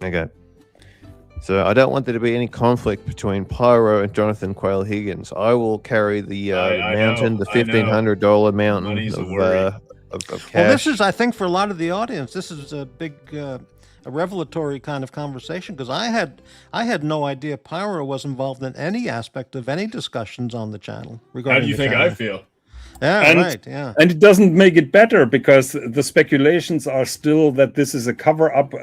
Okay. So I don't want there to be any conflict between Pyro and Jonathan Quayle Higgins. I will carry the mountain, the $1,500 mountain Money's a of worry. cash. Well, this is, I think, for a lot of the audience, this is a big, a revelatory kind of conversation because I had no idea Pyro was involved in any aspect of any discussions on the channel regarding. How do you think I feel? Yeah, right. Yeah, and it doesn't make it better because the speculations are still that this is a cover-up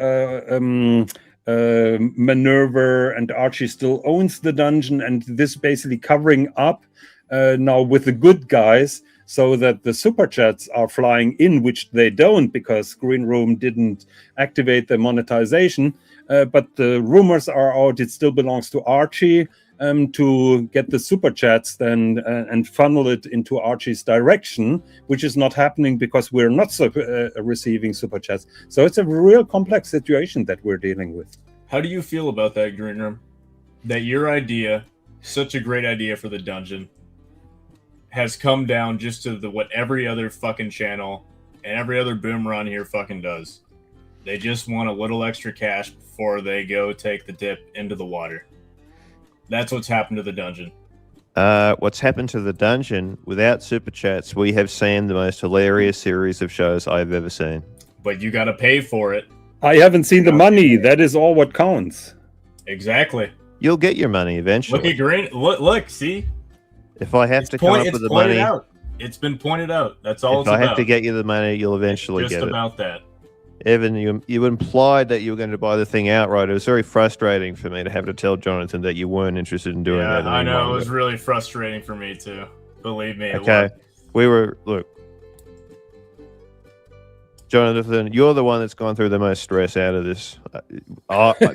maneuver, and Archie still owns the dungeon, and this basically covering up now with the good guys, so that the super chats are flying in, which they don't because Greenroom didn't activate the monetization. But the rumors are out; it still belongs to Archie. To get the super chats then and funnel it into Archie's direction, which is not happening because we're not receiving super chats. So it's a real complex situation that we're dealing with. How do you feel about that, Greenroom? That your idea, such a great idea for the dungeon, has come down just to what every other fucking channel and every other boomer on here fucking does. They just want a little extra cash before they go take the dip into the water. That's what's happened to the dungeon. What's happened to the dungeon? Without super chats, we have seen the most hilarious series of shows I've ever seen. But you got to pay for it. I haven't seen the money. That is all what counts. Exactly. You'll get your money eventually. Look at Green. Look, see? If I have to come up with the money, it's been pointed out. That's all. If I have to get you the money, you'll eventually get it. Just about that. Evan, you implied that you were going to buy the thing outright. It was very frustrating for me to have to tell Jonathan that you weren't interested in doing that. I know. It was really frustrating for me too. Believe me. Okay. Look. Jonathan, you're the one that's gone through the most stress out of this.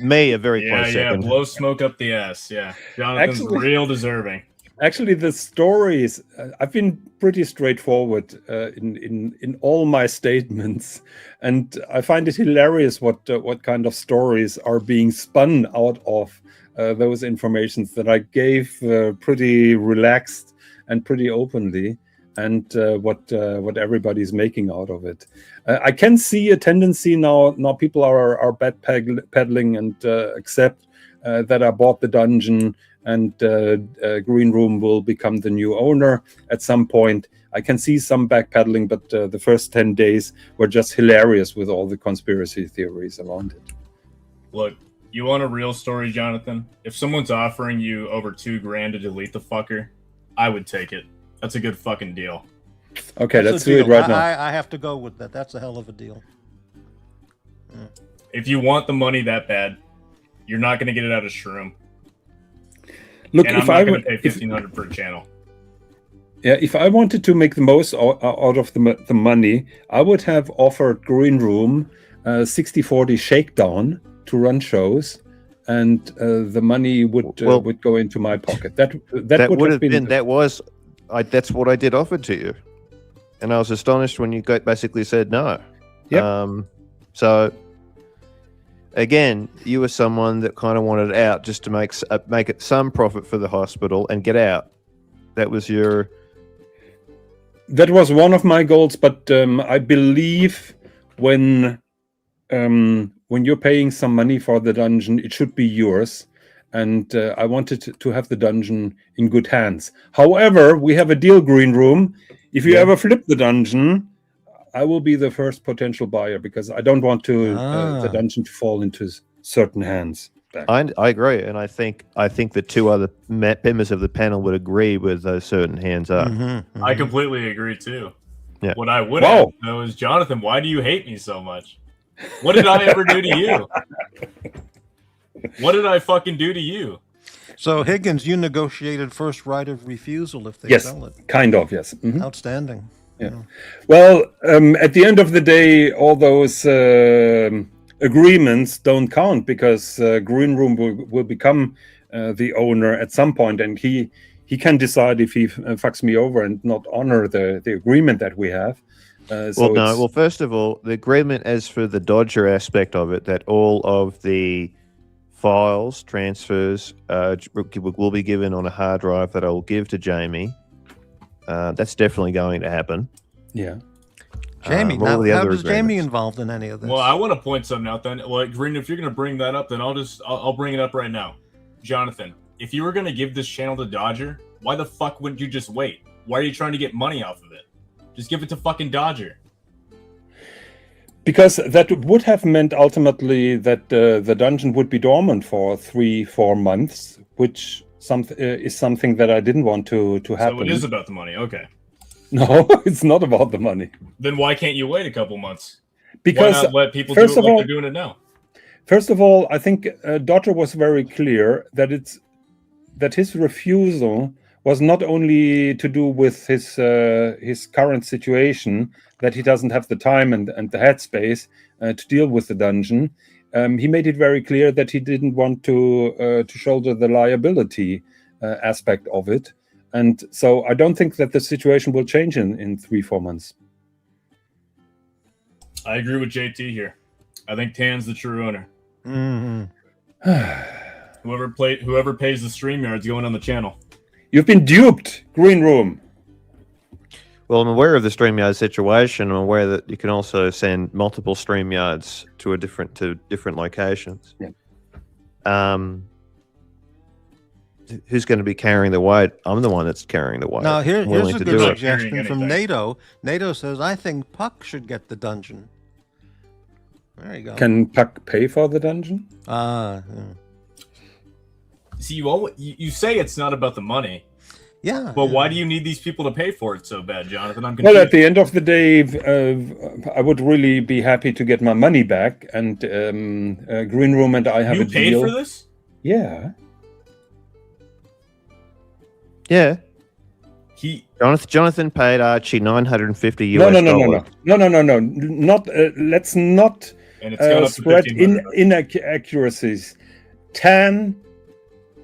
Me, a very close second. Yeah, blow smoke up the ass. Yeah. Jonathan's real deserving. Actually, the stories, I've been pretty straightforward in all my statements, and I find it hilarious what kind of stories are being spun out of those informations that I gave pretty relaxed and pretty openly, and what everybody's making out of it. I can see a tendency now people are backpedaling and accept that I bought the dungeon and Greenroom will become the new owner at some point. I can see some backpedaling, but the first 10 days were just hilarious with all the conspiracy theories around it. Look, you want a real story, Jonathan? If someone's offering you over $2,000 to delete the fucker, I would take it. That's a good fucking deal. Okay, let's do it right now. I have to go with that. That's a hell of a deal. Yeah. If you want the money that bad, you're not going to get it out of Shroom. Look, and I'm not going to pay $1,500 per channel. Yeah, if I wanted to make the most out of the money, I would have offered Greenroom 60/40 shakedown to run shows, and the money would go into my pocket. That would have been that's what I did offer to you, and I was astonished when you basically said no. Yeah. So again, you were someone that kind of wanted out just to make it some profit for the hospital and get out. That was one of my goals, but I believe when you're paying some money for the dungeon, it should be yours. And I wanted to have the dungeon in good hands. However, we have a deal, Greenroom. If you ever flip the dungeon, I will be the first potential buyer because I don't want the dungeon to fall into certain hands. I agree, and I think the two other members of the panel would agree with those certain hands up. Mm-hmm. I completely agree too. Yeah. What I would ask though is, Jonathan, why do you hate me so much? What did I ever do to you? What did I fucking do to you? So Higgins, you negotiated first right of refusal if they sell it. Kind of, yes. Mm-hmm. Outstanding. Yeah. Well, at the end of the day, all those agreements don't count because Greenroom will become the owner at some point, and he can decide if he fucks me over and not honor the agreement that we have. Well, first of all, the agreement as for the Dodger aspect of it, that all of the files, transfers will be given on a hard drive that I will give to Jamie. That's definitely going to happen. Yeah. Jamie, how does Jamie involved in any of this? Well, I want to point something out then. Well, Green, if you're going to bring that up, then I'll bring it up right now. Jonathan, if you were going to give this channel to Dodger, why the fuck wouldn't you just wait? Why are you trying to get money off of it? Just give it to fucking Dodger. Because that would have meant ultimately that the dungeon would be dormant for 3-4 months, which is something that I didn't want to happen. So it is about the money, okay. No, it's not about the money. Then why can't you wait a couple months? Because why not let people do it like they're doing it now? First of all, I think Dodger was very clear that his refusal was not only to do with his current situation, that he doesn't have the time and the headspace to deal with the dungeon. He made it very clear that he didn't want to shoulder the liability aspect of it. And so I don't think that the situation will change in 3-4 months. I agree with JT here. I think Tan's the true owner. Mm-hmm. Whoever pays the StreamYard's going on the channel. You've been duped, Greenroom. Well, I'm aware of the StreamYard situation. I'm aware that you can also send multiple StreamYards to different locations. Yeah. Who's going to be carrying the weight? I'm the one that's carrying the weight. Now, here's a good it. suggestion from Anything. NATO. NATO says, I think Puck should get the dungeon. There you go. Can Puck pay for the dungeon? Yeah. See, you say it's not about the money. Yeah. But why do you need these people to pay for it so bad, Jonathan? I'm Well, confused. at the end of the day, I would really be happy to get my money back. And Greenroom and I have a deal. You paid for this? Yeah. Yeah. Jonathan paid Archie $950 US. No. Not. Let's not And it's gone up to spread $1,500. inaccuracies. Tan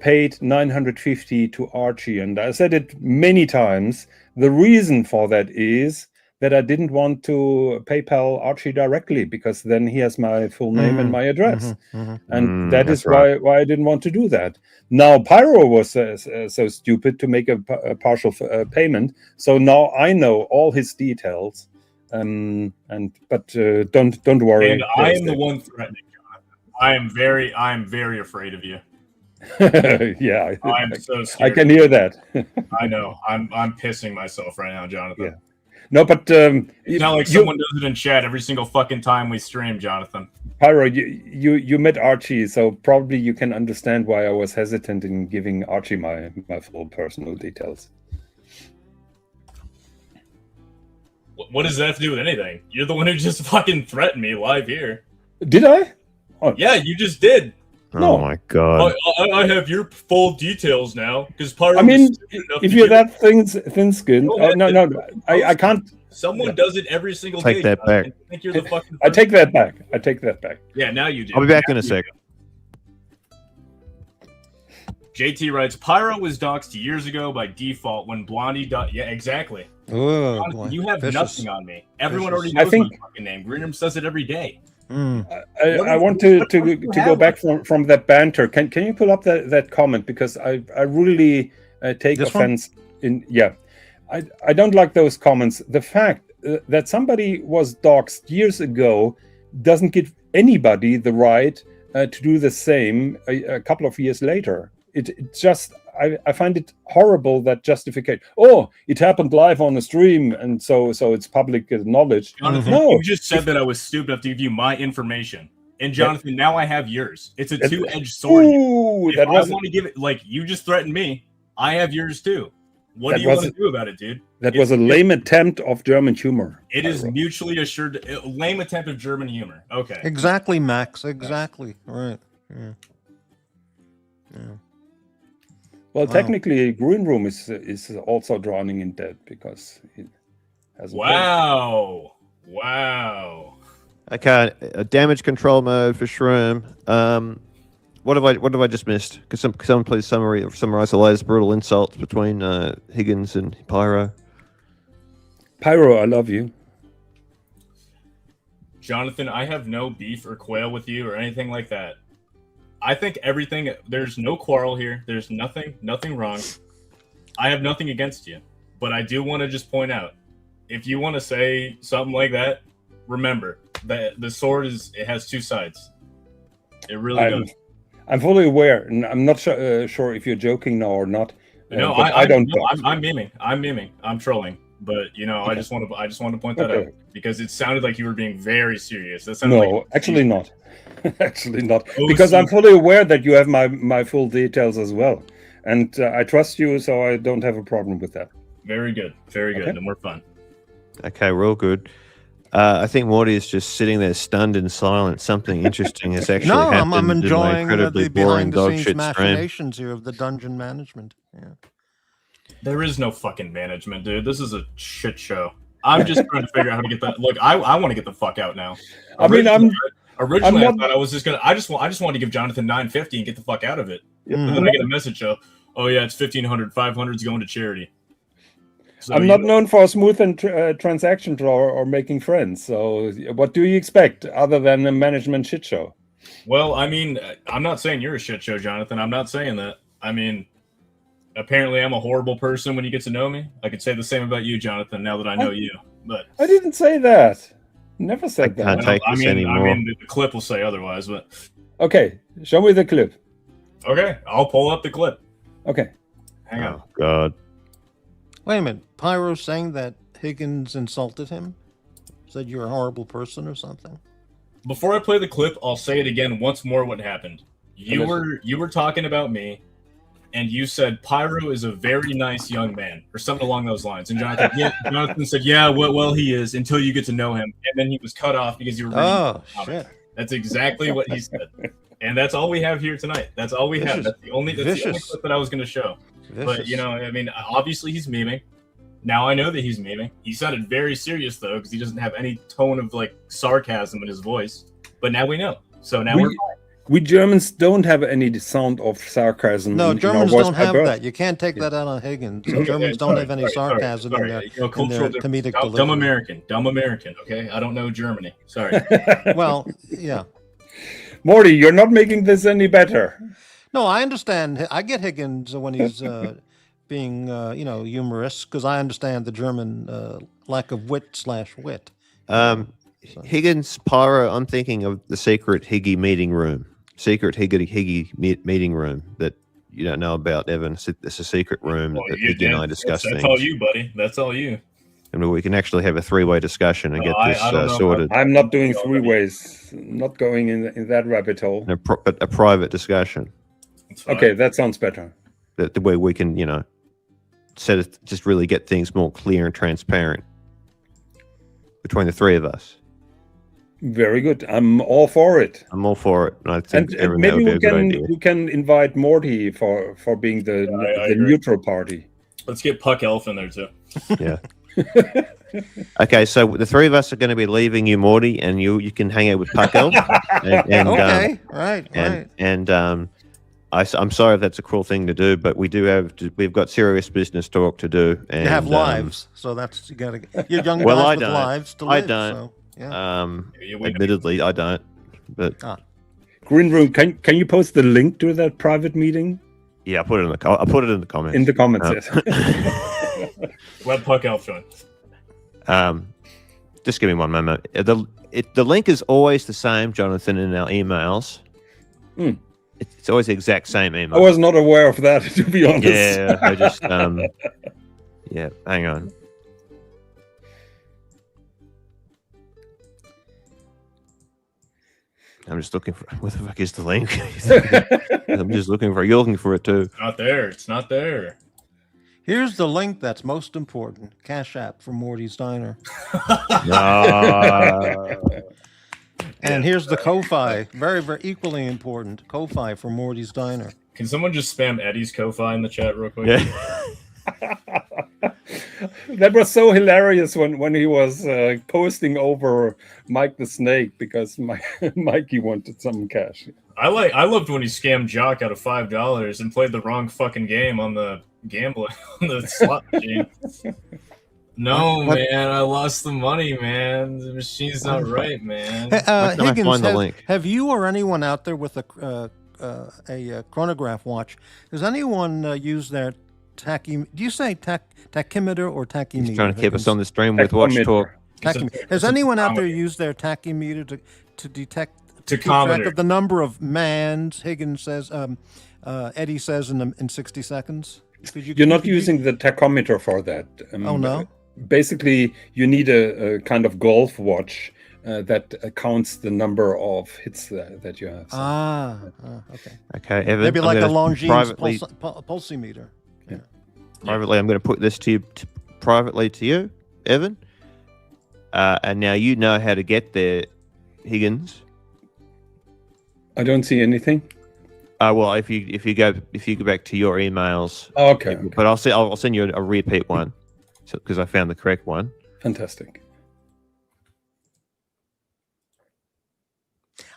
paid $950 to Archie, and I said it many times. The reason for that is that I didn't want to PayPal Archie directly, because then he has my full name and my address, and that is why I didn't want to do that. Now Pyro was so stupid to make a partial payment, so now I know all his details. But don't worry. And I am the one threatening Jonathan. I am very afraid of you. Yeah, I'm so scared. I can hear that. I know. I'm pissing myself right now, Jonathan. Yeah. No, but It's not like someone does it in chat every single fucking time we stream, Jonathan. Pyro, you met Archie, so probably you can understand why I was hesitant in giving Archie my full personal details. What does that have to do with anything? You're the one who just fucking threatened me live here. Did I? Oh. Yeah, you just did. Oh my god! I have your full details now because Pyro. I mean, if you're that thin-skinned, no, I can't. Someone does it every single Take day. that back. I think you're the fucking. I take that back. I take that back. Yeah, now you do. I'll be back in a sec. JT writes, Pyro was doxxed years ago by default when Blondie. Yeah, exactly. Oh, Honestly, boy. you have Vicious. nothing on me. Everyone already I knows think- my fucking name. Greenroom says it every day. I want to go back from that banter. Can you pull up that comment, because I really take This offense in I don't like those comments. The fact that somebody was doxxed years ago doesn't give anybody the right to do the same a couple of years later. It just I find it horrible, that justification. Oh, it happened live on the stream, and so it's public knowledge. Jonathan, No, you just said that I was stupid enough to give you my information. And Jonathan, now I have yours. It's a two-edged sword. Ooh, If that I was want to give it, like, you just threatened me, I have yours too. What do you want to do about it, dude? That was a lame attempt of German humor. It is mutually assured. Lame attempt of German humor. Okay. Exactly, Max. Exactly. Right. Yeah. Well, Wow. technically, Greenroom is also drowning in debt because it has. Wow. Wow. Okay, damage control mode for Shroom. What have I just missed? Could someone please summarize the latest brutal insults between Higgins and Pyro? Pyro, I love you. Jonathan, I have no beef or quail with you or anything like that. I think everything, there's no quarrel here. There's nothing wrong. I have nothing against you. But I do want to just point out, if you want to say something like that, remember that the sword it has two sides. It really does. I'm fully aware, and I'm not sure if you're joking now or not. No, but I don't. I'm memeing. I'm trolling. But I just want to point that out because it sounded like you were being very serious. That sounded No, like actually not. Actually not. Because I'm fully aware that you have my full details as well, and I trust you, so I don't have a problem with that. Very good. Very good. Okay. And we're fun. Okay, real good. I think Morty is just sitting there stunned in silence. Something interesting has actually happened. I'm enjoying in my incredibly the boring dog behind-the-scenes shit stream. machinations here of the dungeon management. Yeah. There is no fucking management, dude. This is a shit show. I'm just trying to figure out how to get that. Look, I want to get the fuck out now. Originally, I thought I was just gonna. I just wanted to give Jonathan $950 and get the fuck out of it. And then I get a message of, oh yeah, it's $1,500. $500's going to charity. So I'm not known for a smooth and transaction drawer or making friends. So what do you expect other than a management shit show? Well, I mean, I'm not saying you're a shit show, Jonathan. I'm not saying that. I mean, apparently I'm a horrible person when you get to know me. I could say the same about you, Jonathan, now that I know you. But I didn't say that. Never said that. can't take this anymore. The clip will say otherwise, but Okay, show me the clip. okay, I'll pull up the clip. Okay. Hang on. Oh, God. Wait a minute. Pyro saying that Higgins insulted him? Said you're a horrible person or something? Before I play the clip, I'll say it again once more what happened. You were talking about me, and you said Pyro is a very nice young man, or something along those lines. And Jonathan said, yeah, well, he is, until you get to know him. And then he was cut off because you were reading Oh, shit. That's exactly what he said. And that's all we have here tonight. That's all we have. That's the only clip that I was going to show. But, obviously he's memeing. Now I know that he's memeing. He sounded very serious, though, because he doesn't have any tone of, sarcasm in his voice. But now we know. So now we're fine. We Germans don't have any sound of sarcasm. No, Germans don't have that. You can't take that out on Higgins. Germans don't have any sarcasm in their comedic delivery. Dumb American, okay? I don't know Germany. Sorry. Well, yeah. Morty, you're not making this any better. No, I understand. I get Higgins when he's being, humorous, because I understand the German lack of wit/wit. Higgins, Pyro, I'm thinking of the secret Higgy meeting room. Secret Higgy meeting room that you don't know about, Evan. It's a secret room that Higgy and I discuss things. That's all you, buddy. That's all you. And we can actually have a three-way discussion and get this sorted. I'm not doing three ways. Not going in that rabbit hole. A private discussion. Okay, that sounds better. The way we can, just really get things more clear and transparent between the three of us. Very good. I'm all for it. I'm all for it. And I think and maybe we can invite Morty for being the neutral party. Let's get Puck Elf in there too. Yeah. Okay, so the three of us are going to be leaving you, Morty, and you can hang out with Puck Elf. Okay, right. I'm sorry if that's a cruel thing to do, but we've got serious business talk to do. And, you have lives, so you're young guys with lives to live. I don't. So, yeah. Admittedly, I don't. But Greenroom, can you post the link to that private meeting? Yeah, I put it in the comments. In the comments, yes. Let Puck Elf join. Just give me one moment. The link is always the same, Jonathan, in our emails. It's always the exact same email. I was not aware of that, to be honest. Yeah, I just yeah. Hang on. I'm just looking for where the fuck is the link? I'm just looking for. You're looking for it too. It's not there. Here's the link that's most important. Cash App for Morty's Diner. And here's the Ko-Fi. Very, very equally important. Ko-Fi for Morty's Diner. Can someone just spam Eddie's Ko-Fi in the chat real quick? Yeah. That was so hilarious when he was posting over Mike the Snake because Mikey wanted some cash. I loved when he scammed Jock out of $5 and played the wrong fucking game on the gambling on the slot machine. No, man, I lost the money, man. The machine's not right, man. Higgins, have you or anyone out there with a chronograph watch? Does anyone use their do you say tachymeter or tachymeter? He's trying to keep us on the stream with watch talk. Has anyone out there used their tachymeter to detect keep track of the number of mans? Higgins says, Eddie says in 60 seconds. You're not using the tachometer for that. Oh no. Basically, you need a kind of golf watch that counts the number of hits that you have. So. Okay. Okay, Evan. Maybe like a Longines pulsimeter. Yeah. Privately, I'm going to put this privately to you, Evan. And now you know how to get there, Higgins. I don't see anything. Well, if you go back to your emails. Oh, okay. But I'll send you a repeat one, because I found the correct one. Fantastic.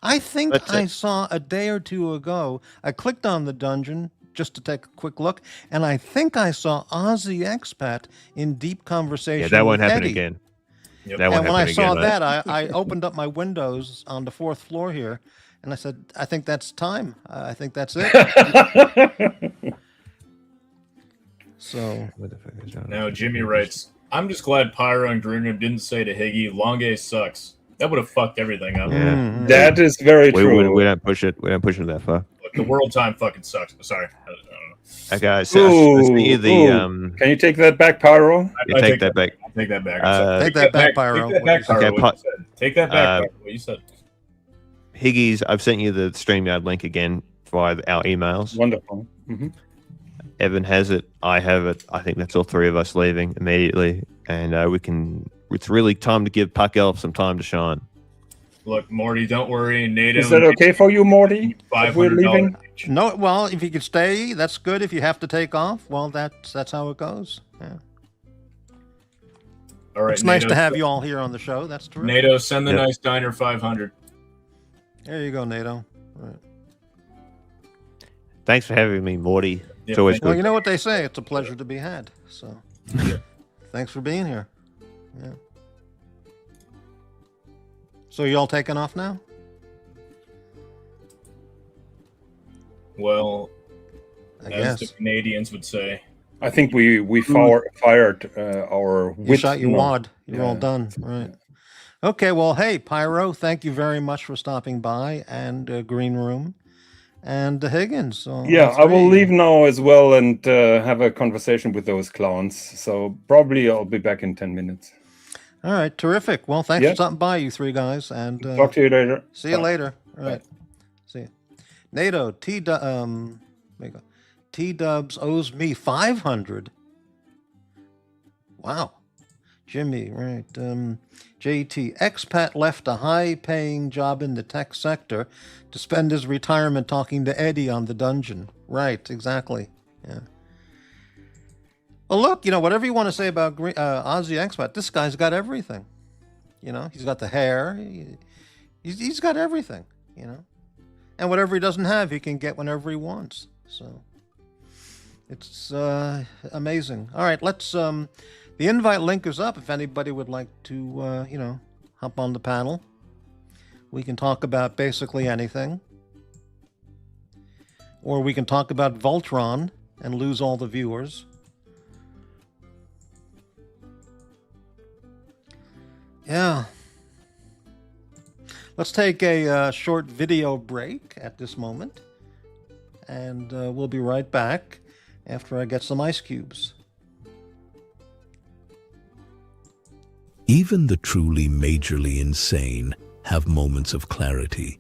I think I saw a day or two ago. I clicked on the dungeon just to take a quick look, and I think I saw Aussie Expat in deep conversation. Yeah, that won't happen Eddie. again. Yep. That won't and when I happen saw again, that, I opened up my windows on the 4th floor here, and I said, I think that's time. I think that's it. So Now Jimmy writes, I'm just glad Pyro and Greenroom didn't say to Higgy, Longe sucks. That would have fucked everything up. Yeah. That is very true. We don't push it. We don't push it that far. Look, the world time fucking sucks. Sorry. I don't know. Okay, so I sent you the Can you take that back, Pyro? you take that back. I'll take that back. Take that back, Pyro. Take that back, Pyro. Okay, What you said. Take that back, Pyro. What you said. Higgy's, I've sent you the StreamYard link again via our emails. Wonderful. Evan has it. I have it. I think that's all three of us leaving immediately. And we can, it's really time to give Puck Elf some time to shine. Look, Morty, don't worry. NATO. Is that okay for you, Morty? If we're leaving? Each. No, well, if you could stay, that's good. If you have to take off, well, that's how it goes. Yeah. All right, It's nice to have you all here on the show. That's terrific. NATO, send the Yep. nice diner 500. There you go, NATO. All right. Thanks for having me, Morty. It's Yeah, always thank Well, good. you know what they say. It's a pleasure to be had. So, thanks for being here. Yeah. So you all taking off now? Well, I as guess. the Canadians would say. I think we fired our You shot your wad. You're all Yeah. done. Right. Okay. Well, hey, Pyro, thank you very much for stopping by, and Green Room, and Higgins. So Yeah, that's I will great. leave now as well and have a conversation with those clowns. So probably I'll be back in 10 minutes. All right. Terrific. Well, thanks Yeah. for stopping by, you three guys, and Talk to you later. see you Bye. later. All right. See you. NATO, there you go. T-Dubs owes me 500. Wow. Jimmy, right. JT, expat left a high-paying job in the tech sector to spend his retirement talking to Eddie on the dungeon. Right, exactly. Yeah. Well, look, whatever you want to say about Aussie expat, this guy's got everything. He's got the hair. He's got everything, And whatever he doesn't have, he can get whenever he wants. So it's amazing. All right, let's. The invite link is up if anybody would like to, hop on the panel. We can talk about basically anything. Or we can talk about Voltron and lose all the viewers. Yeah. Let's take a short video break at this moment. And we'll be right back after I get some ice cubes. Even the truly majorly insane have moments of clarity.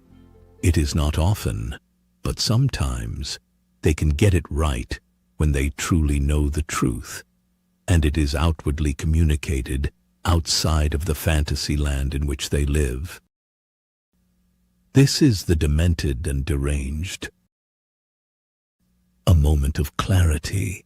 It is not often, but sometimes they can get it right when they truly know the truth, and it is outwardly communicated outside of the fantasy land in which they live. This is the demented and deranged. A moment of clarity.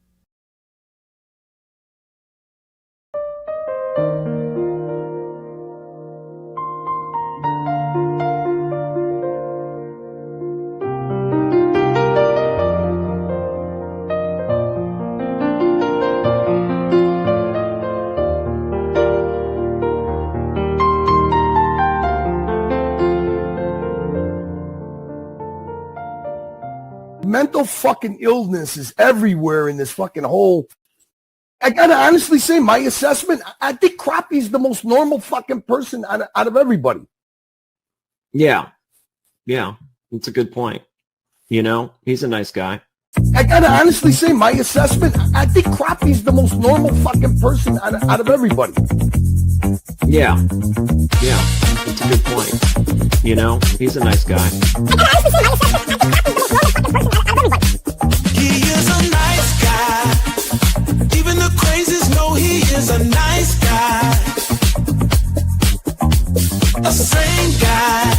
Mental fucking illness is everywhere in this fucking whole. I gotta honestly say, my assessment, I think Crappie's the most normal fucking person out of everybody. Yeah. Yeah. That's a good point. He's a nice guy. I gotta honestly say, my assessment, I think Crappie's the most normal fucking person out of everybody. Yeah. Yeah. That's a good point. He's a nice guy. He is a nice guy. Even the crazies know he is a nice guy. A sane guy.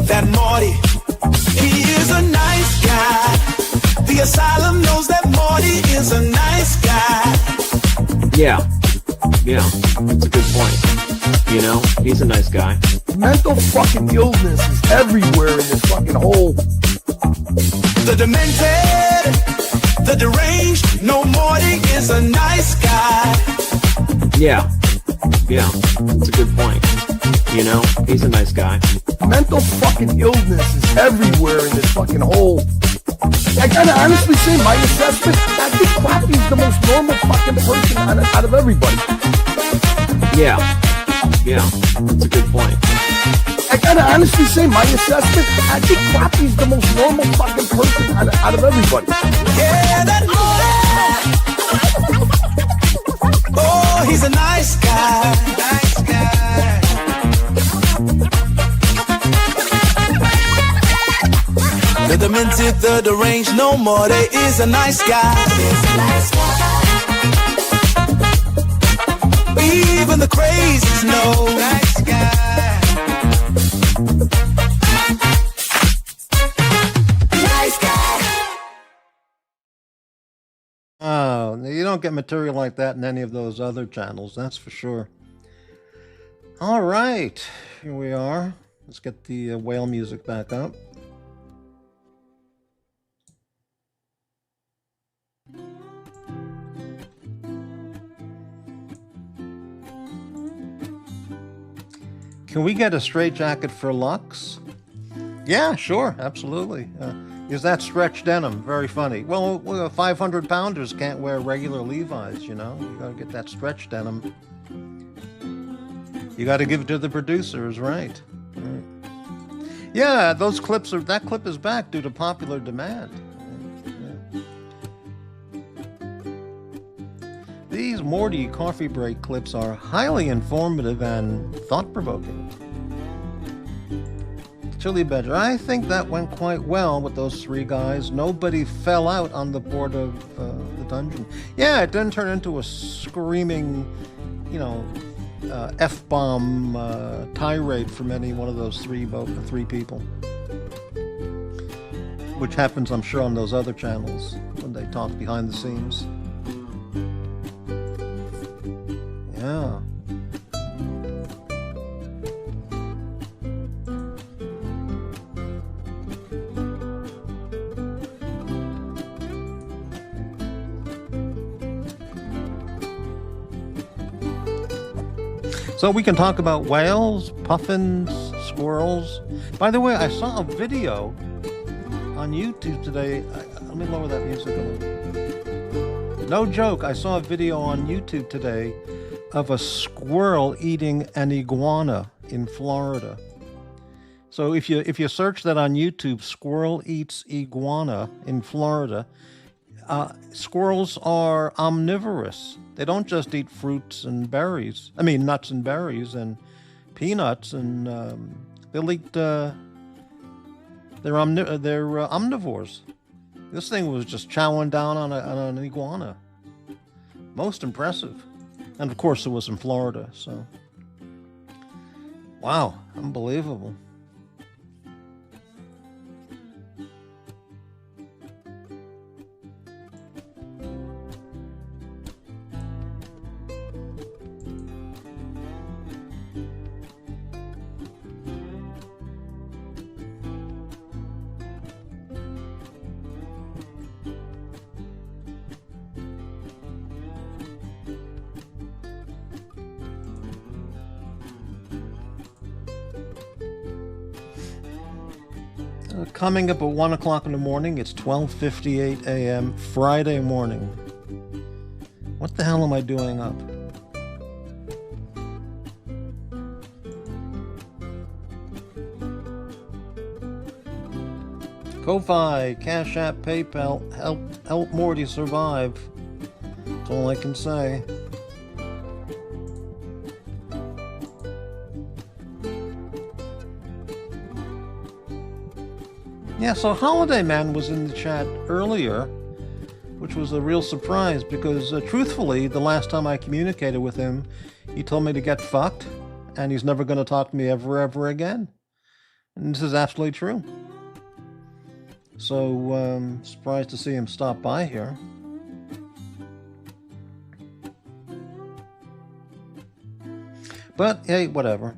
That Morty, he is a nice guy. The asylum knows that Morty is a nice guy. Yeah. Yeah. That's a good point. He's a nice guy. Mental fucking illness is everywhere in this fucking whole. The demented, the deranged, no Morty is a nice guy. Yeah. Yeah. That's a good point. He's a nice guy. Mental fucking illness is everywhere in this fucking whole. I gotta honestly say, my assessment, I think Crappie's the most normal fucking person out of everybody. Yeah. Yeah. That's a good point. I gotta honestly say, my assessment, I think Crappie's the most normal fucking person out of everybody. Yeah, that oh, he's a nice guy. Nice guy. The demented, the deranged, no more. There is a nice guy. Even the crazies know. Nice guy. Nice guy. Oh, you don't get material like that in any of those other channels, that's for sure. All right, here we are. Let's get the whale music back up. Can we get a straitjacket for Lux? Yeah, sure, absolutely. Is that stretch denim? Very funny. Well, 500-pounders can't wear regular Levi's, you know? You gotta get that stretch denim. You gotta give it to the producers, right? Yeah, those clips are. That clip is back due to popular demand. These Morty coffee break clips are highly informative and thought-provoking. Chili Badger, I think that went quite well with those three guys. Nobody fell out on the board of the dungeon. Yeah, it didn't turn into a screaming, you know, F-bomb tirade from any one of those three people. Which happens, I'm sure, on those other channels when they talk behind the scenes. Yeah. So we can talk about whales, puffins, squirrels. By the way, I saw a video on YouTube today. Let me lower that music a little. No joke, I saw a video on YouTube today of a squirrel eating an iguana in Florida. So if you search that on YouTube, squirrel eats iguana in Florida, squirrels are omnivorous. They don't just eat fruits and berries. I mean, nuts and berries and peanuts, and they'll eat. They're omnivores. This thing was just chowing down on an iguana. Most impressive. And of course, it was in Florida. So, wow, unbelievable. Coming up at 1 o'clock in the morning, it's 12:58 a.m. Friday morning. What the hell am I doing up? Ko-Fi, Cash App, PayPal, help Morty survive. That's all I can say. Yeah, so Holiday Man was in the chat earlier, which was a real surprise because, truthfully, the last time I communicated with him, he told me to get fucked, and he's never going to talk to me ever again. And this is absolutely true. So, surprised to see him stop by here. But, hey, whatever.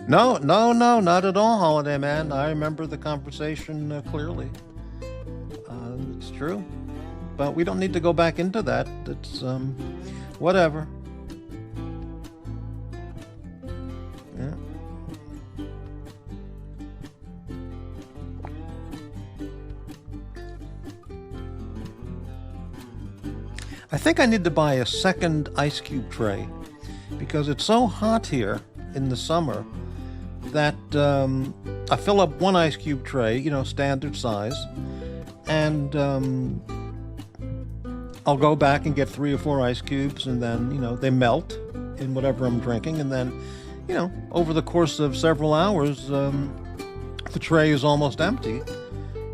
No, no, no, not at all, Holiday Man. I remember the conversation clearly. It's true. But we don't need to go back into that. It's, whatever. Yeah. I think I need to buy a second ice cube tray because it's so hot here in the summer that I fill up one ice cube tray, standard size, and I'll go back and get 3 or 4 ice cubes, and then, they melt in whatever I'm drinking, and then, over the course of several hours, the tray is almost empty,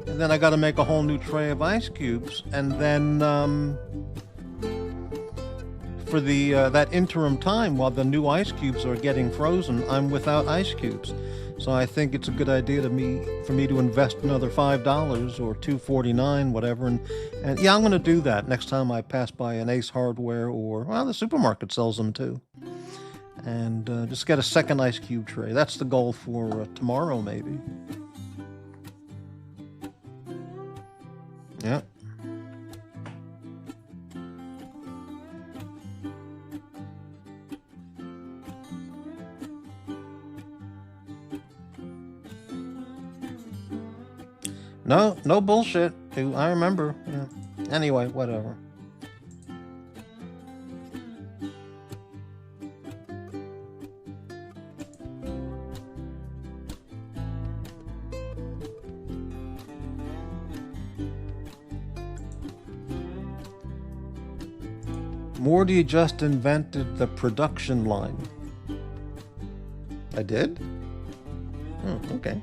and then I got to make a whole new tray of ice cubes, and then for the that interim time while the new ice cubes are getting frozen, I'm without ice cubes. So I think it's a good idea for me to invest another $5 or $2.49, whatever, and yeah, I'm going to do that next time I pass by an Ace Hardware or the supermarket sells them too, and just get a second ice cube tray. That's the goal for tomorrow, maybe. Yeah. No bullshit. I remember. Yeah. Anyway, whatever. Morty just invented the production line. I did? Oh, okay.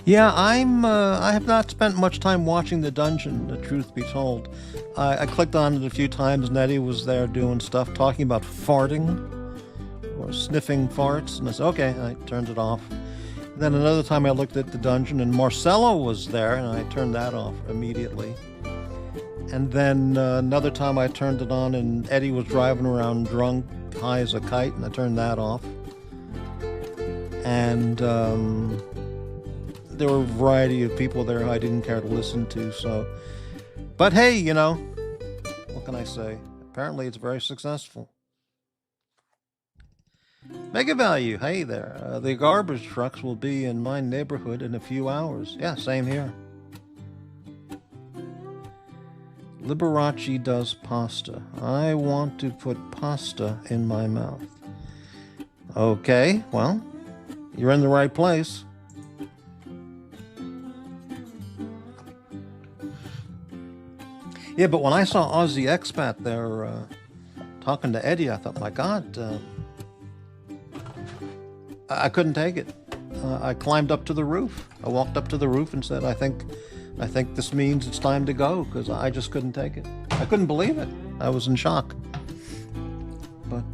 Yeah, I have not spent much time watching The Dungeon, the truth be told. I clicked on it a few times, and Eddie was there doing stuff, talking about farting or sniffing farts, and I said, okay, I turned it off. Then another time I looked at The Dungeon, and Marcelo was there, and I turned that off immediately. And then another time I turned it on, and Eddie was driving around drunk, high as a kite, and I turned that off. And there were a variety of people there I didn't care to listen to, so. But hey, what can I say? Apparently it's very successful. Mega Value, hey there. The garbage trucks will be in my neighborhood in a few hours. Yeah, same here. Liberace does pasta. I want to put pasta in my mouth. Okay, well, you're in the right place. Yeah, but when I saw Aussie Expat there talking to Eddie, I thought, my God, I couldn't take it. I climbed up to the roof. I walked up to the roof and said, I think this means it's time to go, because I just couldn't take it. I couldn't believe it. I was in shock. But,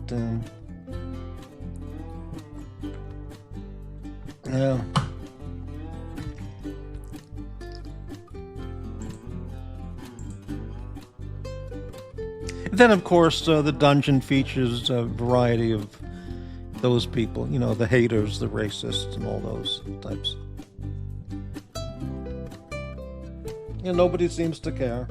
yeah. Then, of course, the dungeon features a variety of those people, the haters, the racists, and all those types. Nobody seems to care.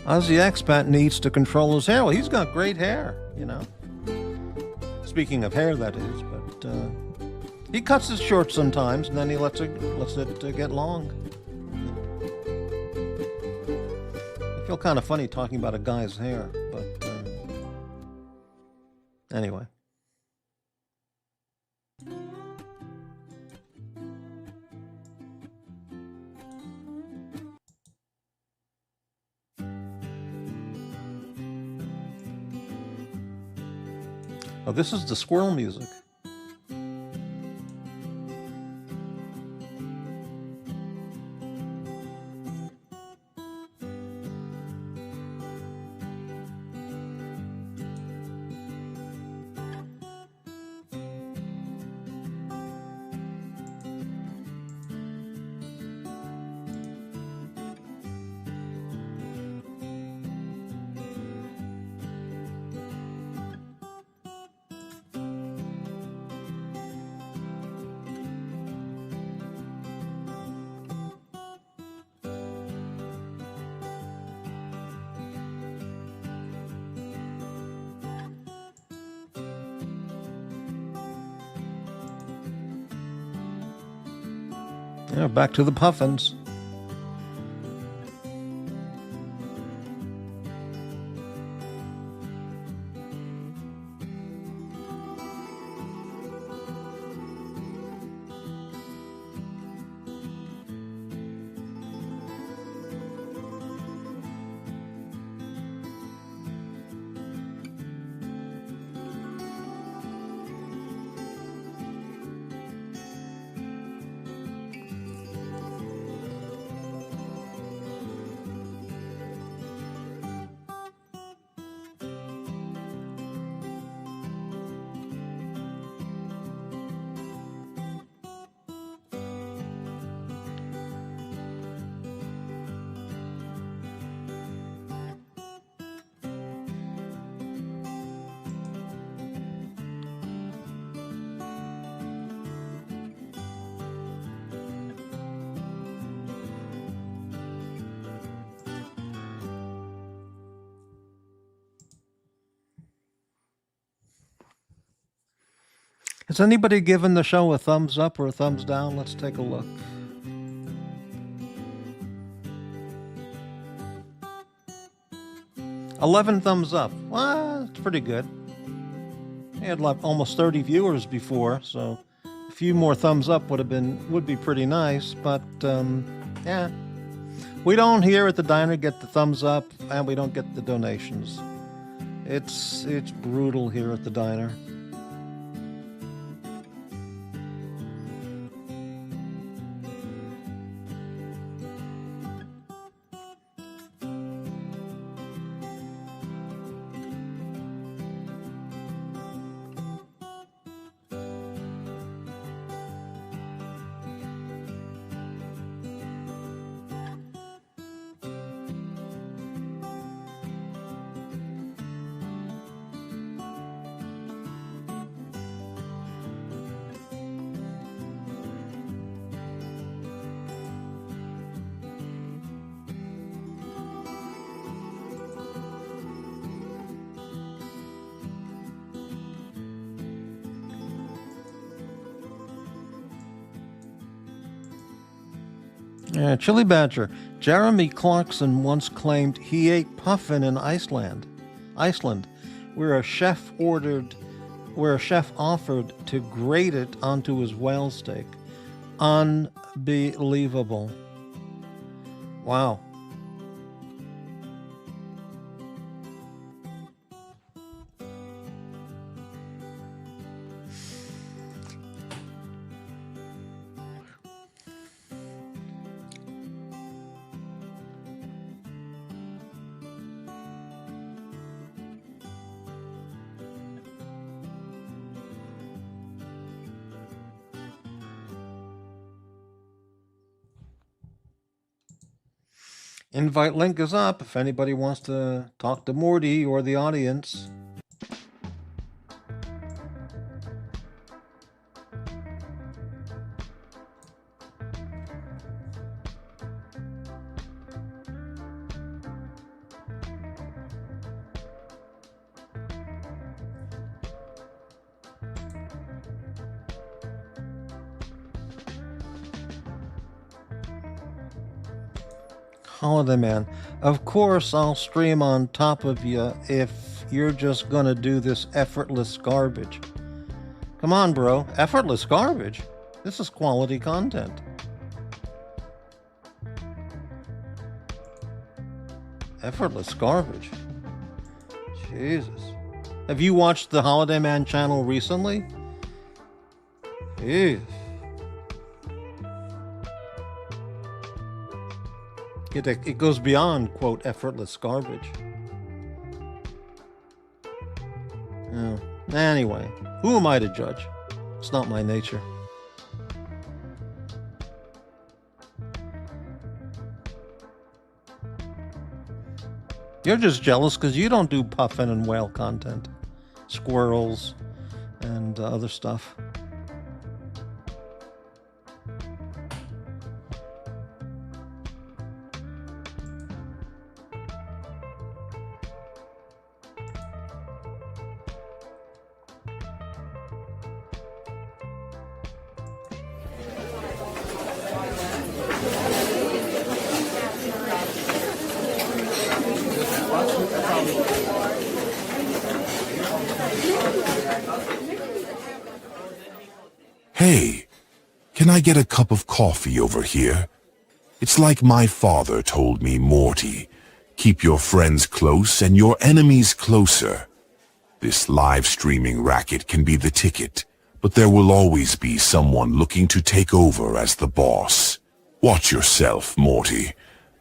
Aussie Expat needs to control his hair. Well, he's got great hair, Speaking of hair, that is, but he cuts it short sometimes, and then he lets it get long. I feel kind of funny talking about a guy's hair, but anyway. Oh, this is the squirrel music. Yeah, back to the puffins. Has anybody given the show a thumbs up or a thumbs down? Let's take a look. "11 thumbs up." Well, it's pretty good. We had like almost 30 viewers before, so a few more thumbs up would be pretty nice. But yeah, we don't here at the diner get the thumbs up, and we don't get the donations. It's brutal here at the diner. Chili Badger. Jeremy Clarkson once claimed he ate puffin in Iceland, where a chef offered to grate it onto his whale steak. Unbelievable. Wow. Invite link is up if anybody wants to talk to Morty or the audience. Holiday Man. Of course I'll stream on top of you if you're just gonna do this effortless garbage. Come on, bro. Effortless garbage? This is quality content. Effortless garbage. Jesus. Have you watched the Holiday Man channel recently? Jeez. It goes beyond, quote, effortless garbage. Oh. Anyway, who am I to judge? It's not my nature. You're just jealous because you don't do puffin and whale content. Squirrels and other stuff. Hey, can I get a cup of coffee over here? It's like my father told me, Morty. Keep your friends close and your enemies closer. This live streaming racket can be the ticket, but there will always be someone looking to take over as the boss. Watch yourself, Morty.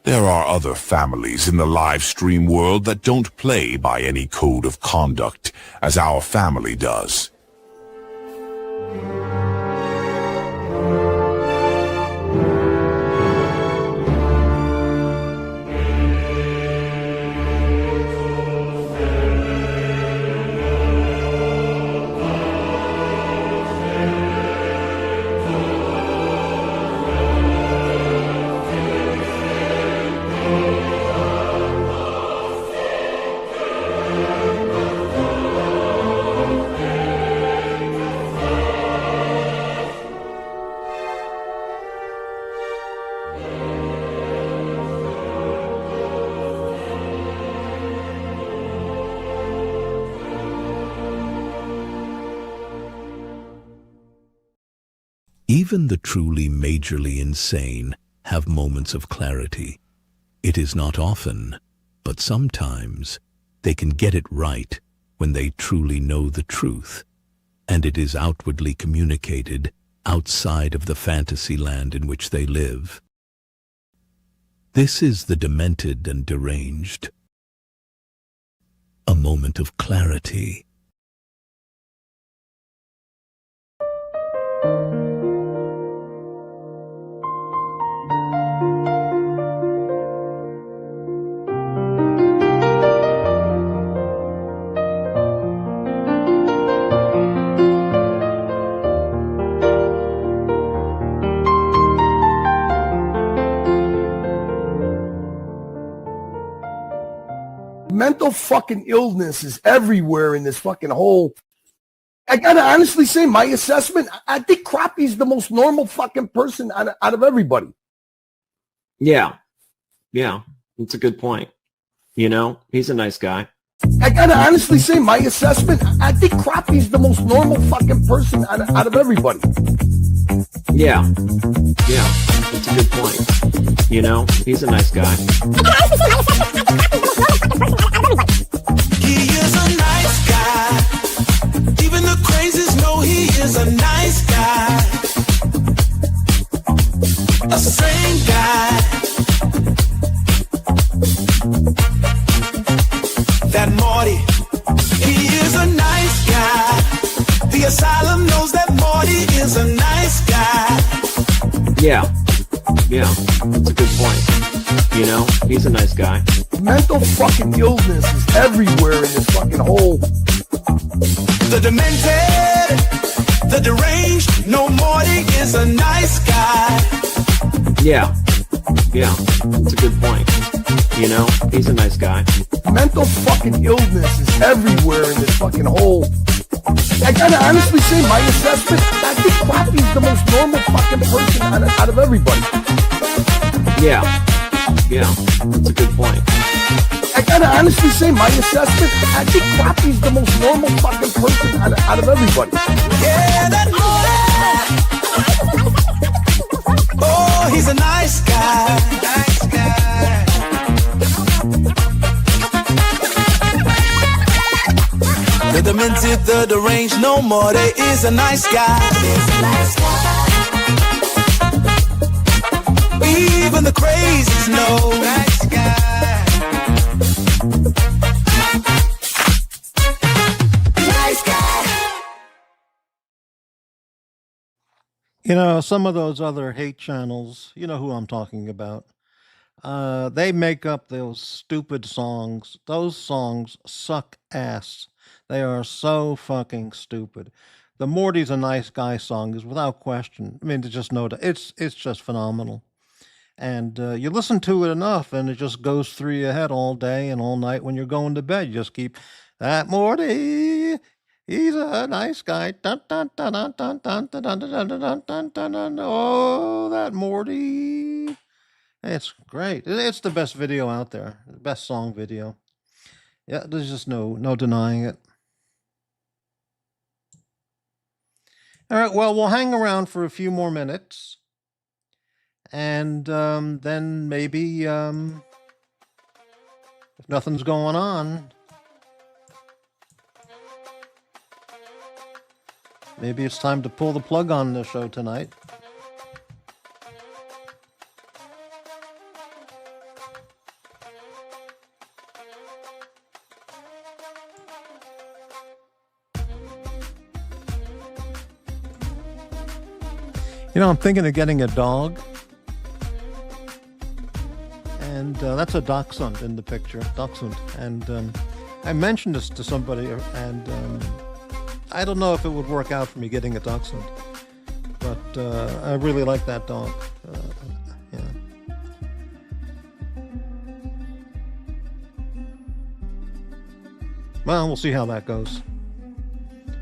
There are other families in the live stream world that don't play by any code of conduct as our family does. Even the truly majorly insane have moments of clarity. It is not often, but sometimes they can get it right when they truly know the truth, and it is outwardly communicated outside of the fantasy land in which they live. This is the demented and deranged. A moment of clarity. Mental fucking illness is everywhere in this fucking whole. I gotta honestly say, my assessment, I think Crappie's the most normal fucking person out of everybody. Yeah. Yeah. That's a good point. You know, he's a nice guy. I gotta honestly say, my assessment, I think Crappie's the most normal fucking person out of everybody. Yeah. Yeah. That's a good point. You know, he's a nice guy. He is a nice guy. Even the crazies know he is a nice guy. A sane guy. That Morty, he is a nice guy. The asylum knows that Morty is a nice guy. Yeah. Yeah. That's a good point. You know, he's a nice guy. Mental fucking illness is everywhere in this fucking whole. The demented, the deranged, no Morty is a nice guy. Yeah. Yeah. That's a good point. You know, he's a nice guy. Mental fucking illness is everywhere in this fucking whole. I gotta honestly say, my assessment, I think Crappie's the most normal fucking person out of everybody. Yeah. Yeah. That's a good point. I gotta honestly say, my assessment, I think Crappie's the most normal fucking person out of everybody. Yeah, that Morty. Oh, he's a nice guy. Nice guy. The demented, the deranged, no more. There is a nice guy. Even the crazies know. Nice guy. Nice guy. You know, some of those other hate channels, you know who I'm talking about. They make up those stupid songs. Those songs suck ass. They are so fucking stupid. The Morty's a Nice Guy song is without question. I mean, to just know that it's just phenomenal. And you listen to it enough, and it just goes through your head all day and all night when you're going to bed. You just keep that Morty. He's a nice guy. Dun, dun, dun, dun, dun, dun, dun, dun, dun, dun, dun, dun, dun. Oh, that Morty. It's great. It's the best video out there. The best song video. Yeah, there's just no denying it. All right, well, we'll hang around for a few more minutes. And then maybe, if nothing's going on, maybe it's time to pull the plug on the show tonight. You know, I'm thinking of getting a dog. And that's a dachshund in the picture, dachshund. And I mentioned this to somebody, and I don't know if it would work out for me getting a dachshund. But I really like that dog. Yeah. Well, we'll see how that goes.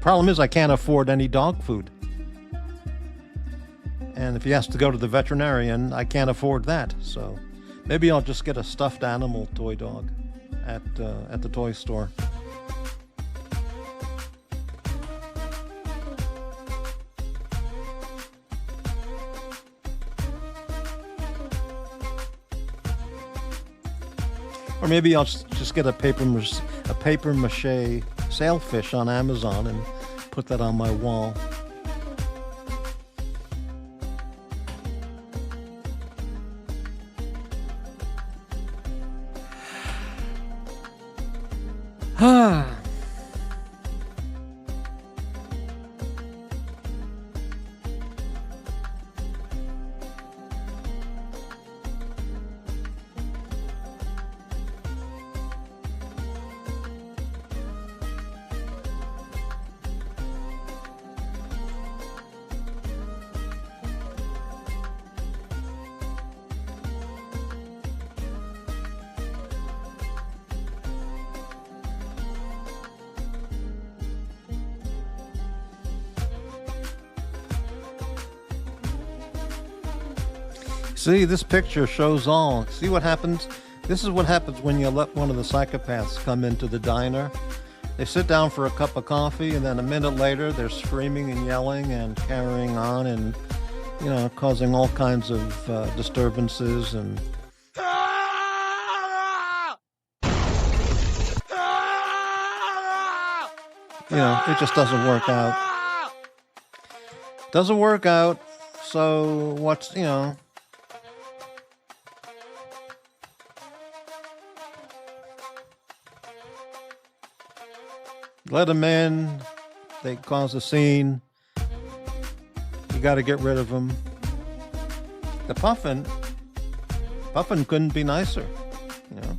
Problem is, I can't afford any dog food. And if he has to go to the veterinarian, I can't afford that. So maybe I'll just get a stuffed animal toy dog at the toy store. Or maybe I'll just get a paper mache sailfish on Amazon and put that on my wall. See, this picture shows all. See what happens? This is what happens when you let one of the psychopaths come into the diner. They sit down for a cup of coffee, and then a minute later, they're screaming and yelling and carrying on and, you know, causing all kinds of disturbances and... You know, it just doesn't work out. Doesn't work out, so what's, you know... Let them in, they cause a scene, you got to get rid of them. The puffin couldn't be nicer, you know.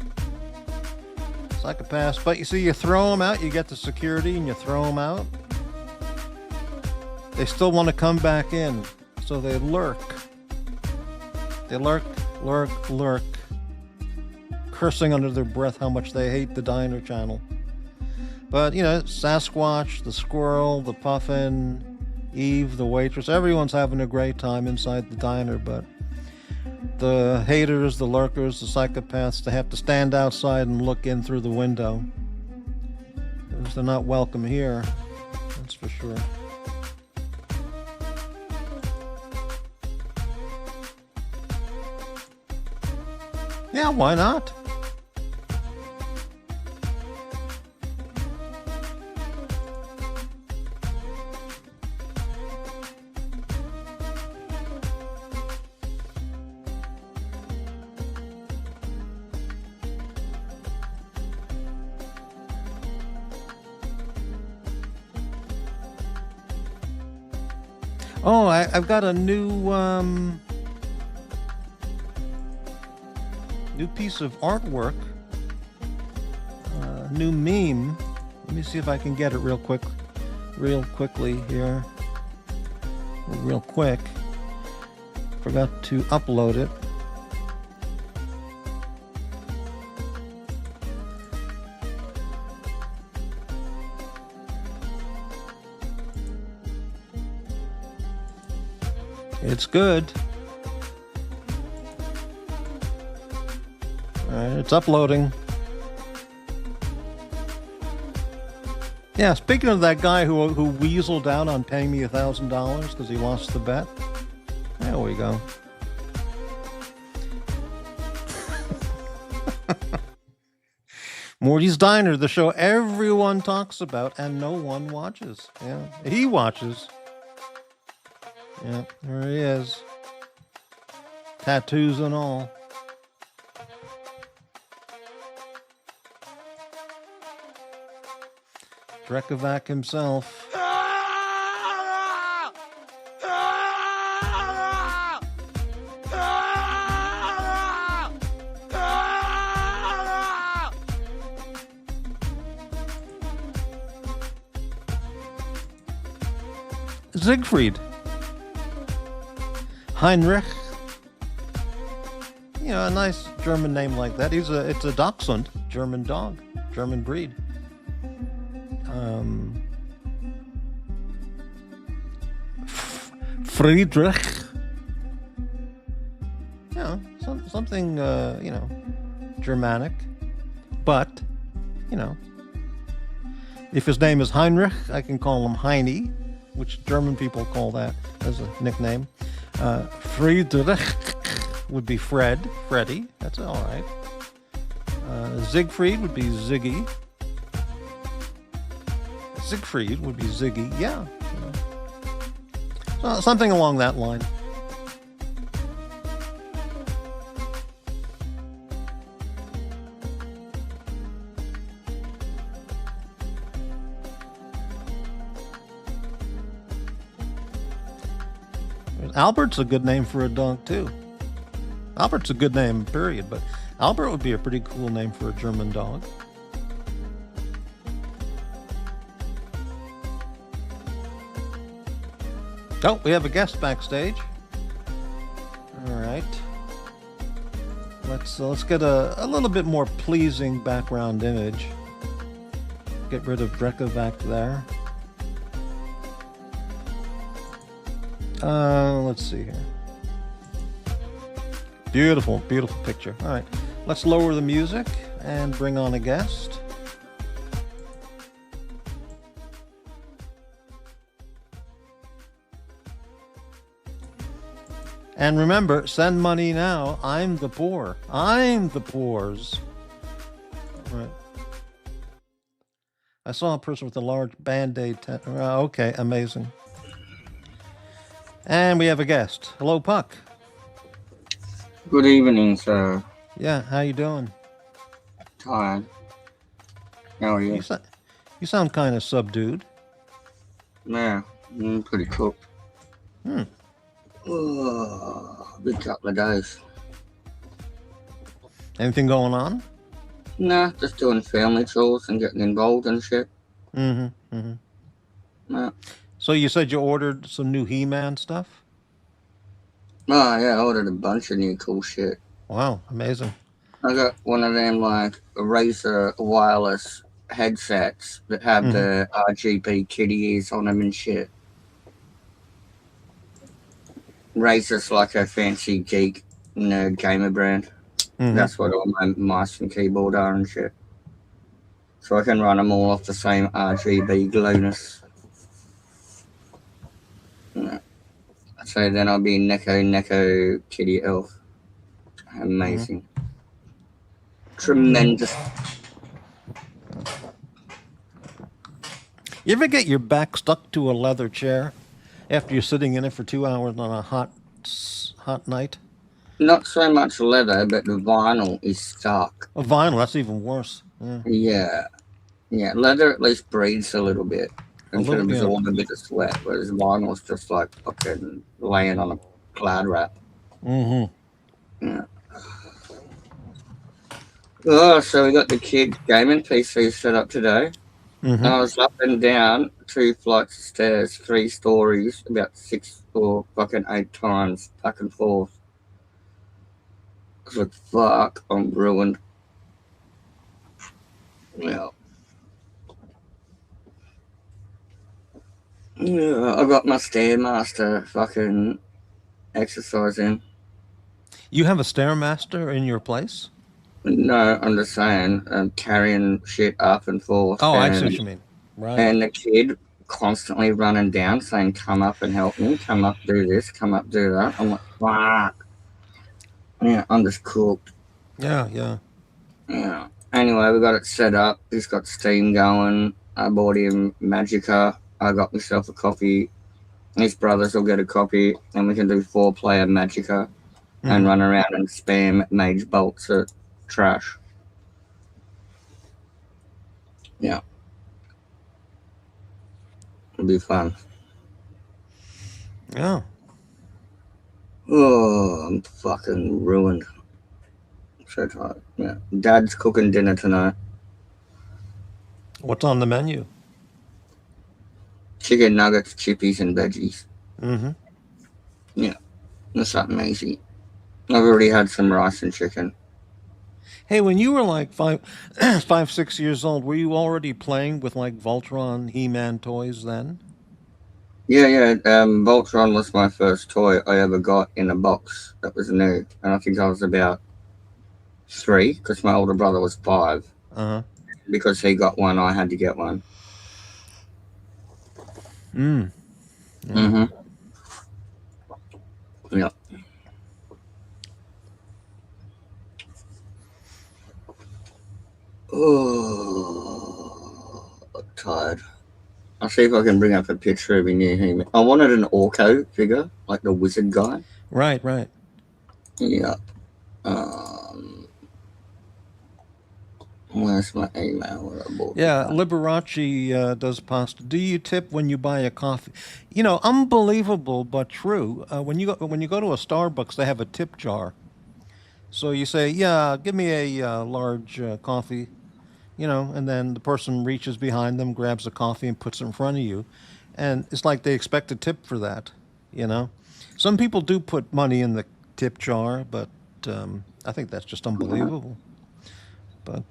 Psychopaths, but you see, you throw them out, you get the security and you throw them out. They still want to come back in, so they lurk. They lurk, cursing under their breath how much they hate the diner channel. But, you know, Sasquatch, the squirrel, the puffin, Eve, the waitress, everyone's having a great time inside the diner, but the haters, the lurkers, the psychopaths, they have to stand outside and look in through the window. Because they're not welcome here, that's for sure. Yeah, why not? Oh, I've got a new piece of artwork, new meme. Let me see if I can get it real quickly here. Real quick. Forgot to upload it. It's good. All right, it's uploading. Yeah, speaking of that guy who weaseled out on paying me $1,000 because he lost the bet. There we go. Morty's Diner, the show everyone talks about and no one watches. Yeah, he watches. Yeah, there he is. Tattoos and all. Drekovac himself. Siegfried. Heinrich. You know, a nice German name like that. It's a Dachshund, German dog, German breed. Friedrich. You know, something, you know, Germanic. But, you know, if his name is Heinrich, I can call him Heini, which German people call that as a nickname. Friedrich would be Freddy. That's all right. Siegfried would be Ziggy. Siegfried would be Ziggy. Yeah. You know. So, something along that line. Albert's a good name for a dog, too. Albert's a good name, period, but Albert would be a pretty cool name for a German dog. Oh, we have a guest backstage. All right. Let's get a little bit more pleasing background image. Get rid of Drekovac there. Let's see here. Beautiful, beautiful picture. All right, let's lower the music and bring on a guest. And remember, send money now. I'm the poor. I'm the poors. All right. I saw a person with a large Band-Aid. Okay, amazing. And we have a guest. Hello, Puck. Good evening, sir. Yeah, how you doing? Tired. How are you? You sound kind of subdued. Yeah, I'm pretty cooked. Big couple of days. Anything going on? Nah, just doing family chores and getting involved and shit. Yeah. So you said you ordered some new He-Man stuff? Oh, yeah, I ordered a bunch of new cool shit. Wow, amazing. I got one of them, like, Razer wireless headsets that have the RGB kitty ears on them and shit. Razer's like a fancy geek nerd gamer brand. That's what all my mice and keyboard are and shit. So I can run them all off the same RGB glueness. So then I'll be Neko Kitty Elf. Amazing. Tremendous. You ever get your back stuck to a leather chair after you're sitting in it for 2 hours on a hot night? Not so much leather, but the vinyl is stuck. Oh, vinyl, that's even worse. Yeah. Leather at least breathes a little bit. Instead of absorbing a bit of sweat, whereas vinyl's just like fucking laying on a cloud wrap. Yeah. Oh, so we got the kid gaming PC set up today. And I was up and down 2 flights of stairs, 3 stories, about 6 or fucking 8 times, back and forth. I was like, fuck, I'm ruined. Yeah. Yeah, I got my Stairmaster fucking exercising. You have a Stairmaster in your place? No, I'm just saying, I'm carrying shit up and forth. Oh, I see what you mean. Right. And the kid constantly running down saying, come up and help me, come up, do this, come up, do that. I'm like, fuck. Yeah, I'm just cooked. Yeah, yeah. Yeah. Anyway, we got it set up. He's got Steam going. I bought him Magica. I got myself a copy. His brothers will get a copy, and we can do 4-player Magica and run around and spam mage bolts at trash. Yeah. It'll be fun. Yeah. Oh, I'm fucking ruined. So tired. Yeah. Dad's cooking dinner tonight. What's on the menu? Chicken nuggets, chippies, and veggies. Mm-hmm. Yeah. That's something easy. I've already had some rice and chicken. Hey, when you were like 6 years old, were you already playing with like Voltron, He-Man toys then? Yeah. Voltron was my first toy I ever got in a box that was new. And I think I was about 3, because my older brother was 5. Uh-huh. Because he got one, I had to get one. Mm. Mm-hmm. Yeah. Oh, I'm tired. I'll see if I can bring up a picture of him near him. I wanted an Orko figure, like the wizard guy. Right, right. Yeah. Where's my email? Yeah, Liberace does pasta. Do you tip when you buy a coffee? You know, unbelievable but true. When you go to a Starbucks, they have a tip jar. So you say, "Yeah, give me a large coffee," you know, and then the person reaches behind them, grabs a coffee, and puts it in front of you, and it's like they expect a tip for that. You know, some people do put money in the tip jar, but I think that's just unbelievable. But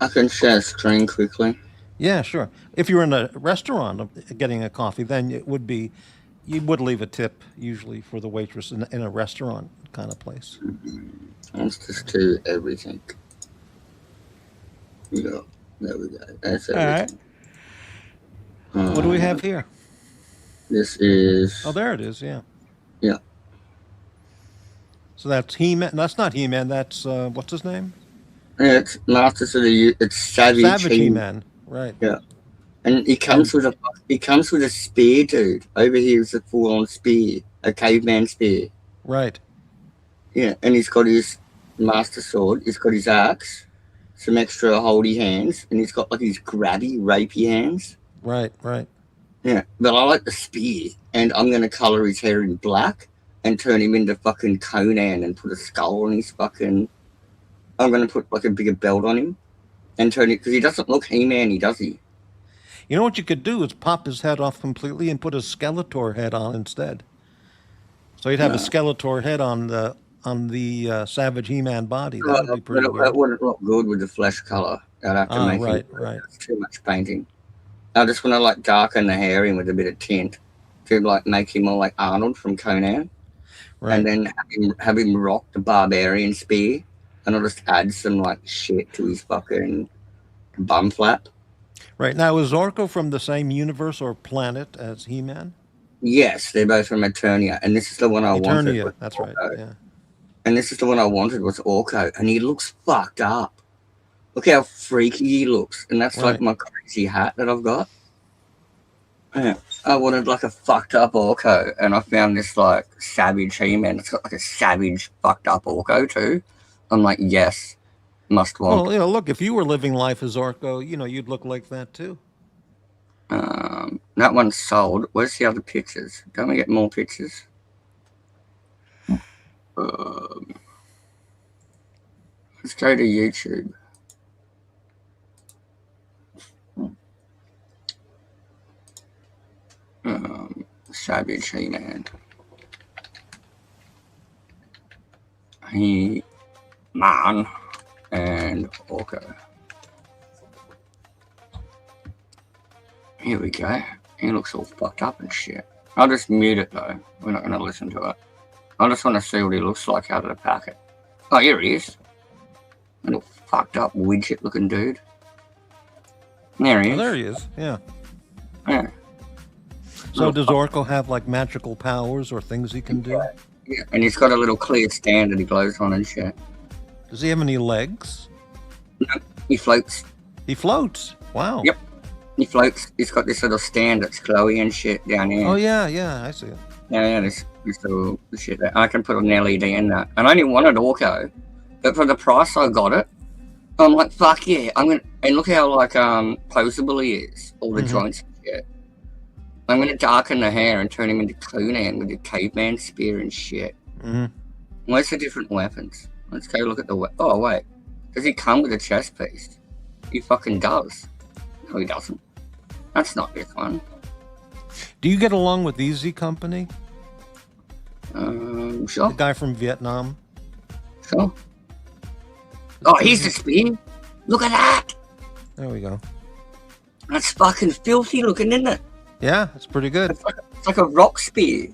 I can share a screen quickly. yeah, sure. If you're in a restaurant getting a coffee, then it would be, you would leave a tip usually for the waitress in a restaurant kind of place. Let's just do everything. Yeah, there we go. That's everything. All right. What do we have here? This is... Oh, there it is, yeah. Yeah. So that's He-Man. That's not He-Man, that's, what's his name? Yeah, it's Masters of the... It's Savage He-Man, right. Yeah. And he comes with a spear, dude. Over here is a full-on spear. A caveman spear. Right. Yeah, and he's got his master sword. He's got his axe. Some extra holdy hands. And he's got like his grabby, rapey hands. Right, right. Yeah, but I like the spear. And I'm going to colour his hair in black and turn him into fucking Conan and put a skull on his fucking... I'm going to put like a bigger belt on him and turn it... Because he doesn't look He-Man-y, does he? You know what you could do is pop his head off completely and put a Skeletor head on instead. So you'd have a Skeletor head on the Savage He-Man body. That would be pretty weird. That wouldn't look good with the flesh color. I'd have to make it. Right. It's too much painting. I just want to like darken the hair in with a bit of tint to like make him more like Arnold from Conan. Right. And then have him rock the barbarian spear, and I'll just add some like shit to his fucking bum flap. Right. Now, is Orko from the same universe or planet as He-Man? Yes, they're both from Eternia, and this is the one I wanted. Eternia, that's right, yeah. And this is the one I wanted was Orko, and he looks fucked up. Look how freaky he looks, and that's like my crazy hat that I've got. Yeah, I wanted like a fucked up Orko, and I found this like savage He-Man. It's got like a savage fucked up Orko too. I'm like, yes, must want. Well, you know, look, if you were living life as Orko, you know, you'd look like that too. That one's sold. Where's the other pictures? Don't we get more pictures? Let's go to YouTube. Savage He-Man. He-Man and Orko. Here we go. He looks all fucked up and shit. I'll just mute it though. We're not going to listen to it. I just want to see what he looks like out of the packet. Oh, here he is. Little fucked up widget looking dude. There he Oh, is. there he is. Yeah. Yeah. So does Orko have like magical powers or things he can do? Yeah, and he's got a little clear stand that he glows on and shit. Does he have any legs? No, he floats. He floats. Wow. Yep. He floats. He's got this little stand that's glowy and shit down here. Oh yeah, yeah, I see it. Yeah, this little shit there. I can put an LED in that. And I only wanted Orko, but for the price I got it, I'm like, fuck yeah. I'm gonna, and look how like poseable he is. All the joints and shit. I'm gonna darken the hair and turn him into Conan with the caveman spear and shit. Where's the different weapons? Let's go look at the oh wait. Does he come with a chest piece? He fucking does. No, he doesn't. That's not this one. Do you get along with Easy Company? Sure. The guy from Vietnam? Sure. Oh, here's the spear. Look at that. There we go. That's fucking filthy looking, isn't it? Yeah, it's pretty good. It's like a rock spear.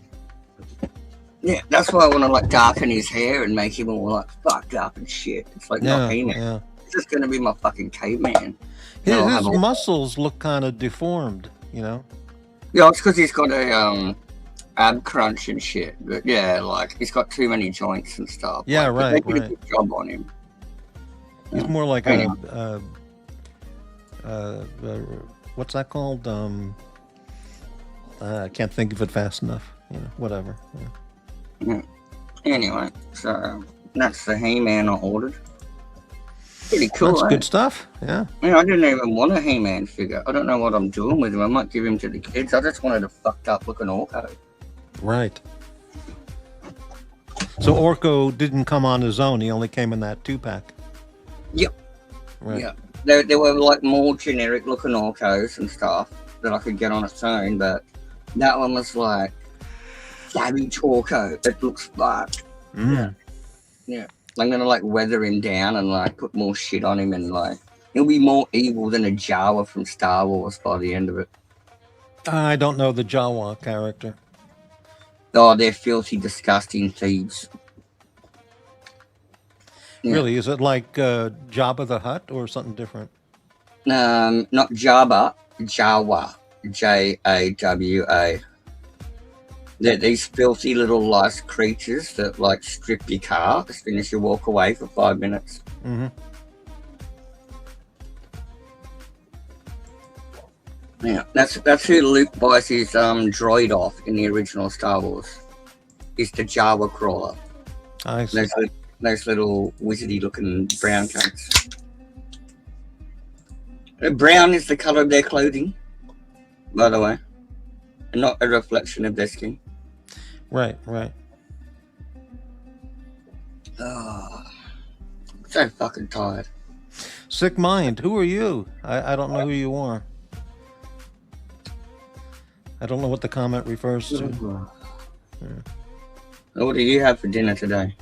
Yeah, that's why I want to like darken his hair and make him all like fucked up and shit. It's like not He-Man. Yeah. It's just gonna be my fucking caveman. His muscles look kind of deformed, you know? Yeah, it's because he's got a ab crunch and shit. But yeah, like he's got too many joints and stuff. Yeah, like, right. They did a good job on him. He's more like what's that called? I can't think of it fast enough. You know, whatever. Yeah. Anyway, so that's the He-Man I ordered. Pretty cool. That's good stuff. Yeah. Yeah, I didn't even want a He-Man figure. I don't know what I'm doing with him. I might give him to the kids. I just wanted a fucked up looking Orko. Right. So Orko didn't come on his own. He only came in that 2-pack. Yep. Right. Yeah. There were like more generic looking Orkos and stuff that I could get on its own, but that one was like savage Orko. It looks fucked. Yeah. I'm gonna like weather him down and like put more shit on him and like he'll be more evil than a Jawa from Star Wars by the end of it. I don't know the Jawa character. Oh, they're filthy, disgusting thieves. Yeah. Really? Is it like Jabba the Hutt or something different? Not Jabba, Jawa. Jawa. They're these filthy little lice creatures that like strip your car as soon as you walk away for 5 minutes. Yeah, that's who Luke buys his droid off in the original Star Wars. Is the Jawa crawler. I see. Those little wizardy looking brown cunts. Brown is the color of their clothing, by the way, and not a reflection of their skin. Right. Oh, I'm so fucking tired. Sick mind. Who are you? I don't know who you are. I don't know what the comment refers to. What do you have for dinner today?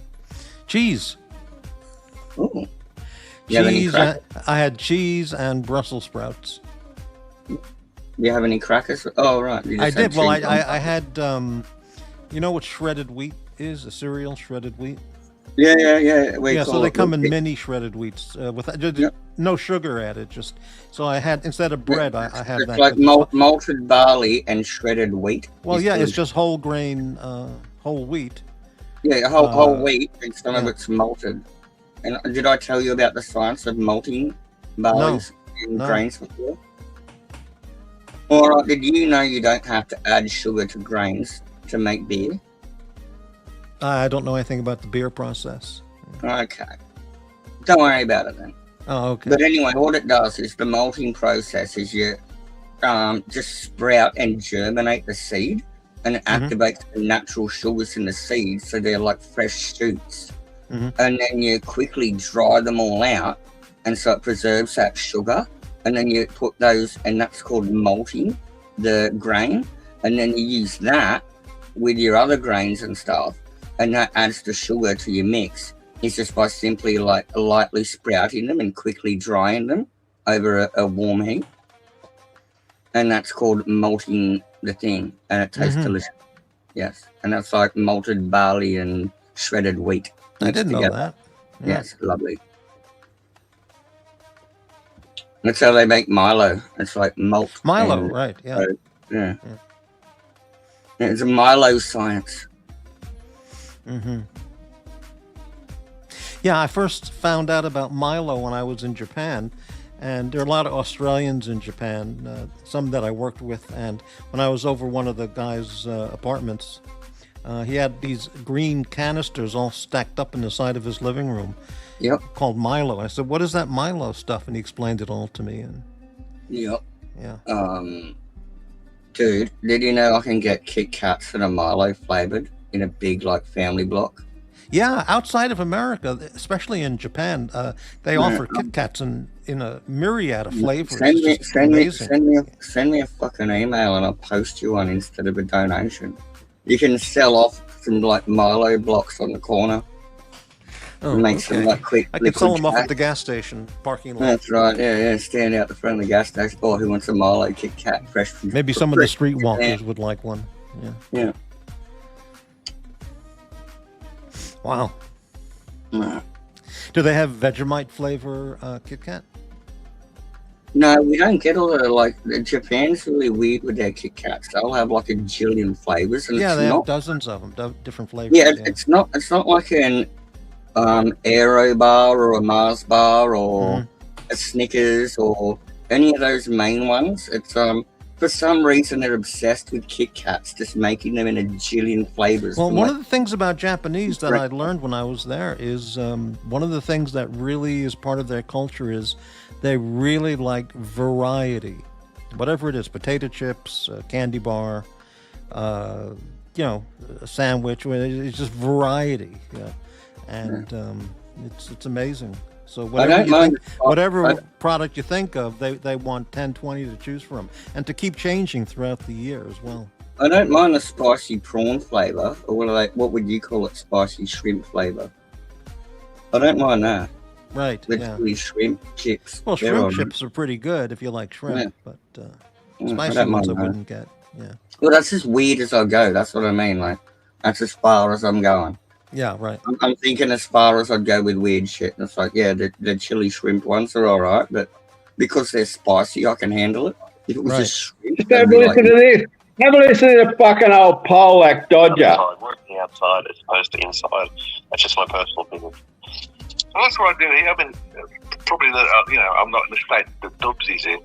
Cheese. Ooh. Cheese. I had cheese and Brussels sprouts. Do you have any crackers? Oh, right. I did. Well, I had, you know what shredded wheat is? A cereal, shredded wheat? Yeah. So they come in mini shredded wheats with no sugar added. Just so I had, instead of bread, I had it's that. like malted barley and shredded wheat. Well, yeah, it's just whole grain, whole wheat. Yeah, whole wheat, and some of it's malted. And did I tell you about the science of malting barleys and grains before? All right, did you know you don't have to add sugar to grains to make beer? I don't know anything about the beer process. Okay. Don't worry about it then. Oh, okay. But anyway, what it does is the malting process is you just sprout and germinate the seed, and it activates the natural sugars in the seed, so they're like fresh shoots. And then you quickly dry them all out, and so it preserves that sugar. And then you put those, and that's called malting the grain. And then you use that with your other grains and stuff, and that adds the sugar to your mix. It's just by simply like lightly sprouting them and quickly drying them over a warm heat. And that's called malting the thing, and it tastes delicious. Yes, and that's like malted barley and shredded wheat. I didn't know that. Yes, lovely. That's how they make Milo. It's like malt. Milo, and, right? Yeah. Yeah. It's a Milo science. Mm-hmm. Yeah, I first found out about Milo when I was in Japan, and there are a lot of Australians in Japan, some that I worked with, and when I was over one of the guy's apartments, he had these green canisters all stacked up in the side of his living room. Yep. Called Milo. I said, "What is that Milo stuff?" And he explained it all to me. And Yep. yeah. Dude, did you know I can get Kit Kats that are Milo flavored in a big like family block? Yeah, outside of America, especially in Japan, they offer Kit Kats in a myriad of flavors. Send me a fucking email and I'll post you one instead of a donation. You can sell off some like Milo blocks on the corner. Oh, make some like quick. I can sell them off at the gas station parking lot. That's right. Yeah. Stand out the front of the gas station. Oh, who wants a Milo Kit Kat fresh from? Maybe some of the streetwalkers would like one. Yeah. Yeah. Wow. No. Do they have Vegemite flavor Kit Kat? No, we don't get all the like. Japan's really weird with their Kit Kats. They'll have like a jillion flavors. And yeah, they have dozens of them, different flavors. Yeah, it's not like an Aero bar or a Mars bar or a Snickers or any of those main ones. It's for some reason they're obsessed with Kit Kats, just making them in a jillion flavors. Well, one of the things about Japanese that I learned when I was there is one of the things that really is part of their culture is they really like variety. Whatever it is, potato chips, candy bar, a sandwich, it's just variety. Yeah. And it's amazing. So whatever product you think of, they want 10, 20 to choose from, and to keep changing throughout the year as well. I don't mind the spicy prawn flavor, or what would you call it? Spicy shrimp flavor. I don't mind that. Right. Literally shrimp chips. Well, shrimp chips are pretty good if you like shrimp, but spicy ones I wouldn't get. Yeah. Well, that's as weird as I go. That's what I mean. Like, that's as far as I'm going. Yeah, right. I'm thinking as far as I'd go with weird shit. And it's like, yeah, the chili shrimp ones are all right, but because they're spicy, I can handle it. If it was just shrimp, just have a listen to this. Have a listen to the fucking old Polak Dodger. Working outside as opposed to inside. That's just my personal opinion. So that's what I do here. I mean, probably I'm not in the state that Dubsy's in.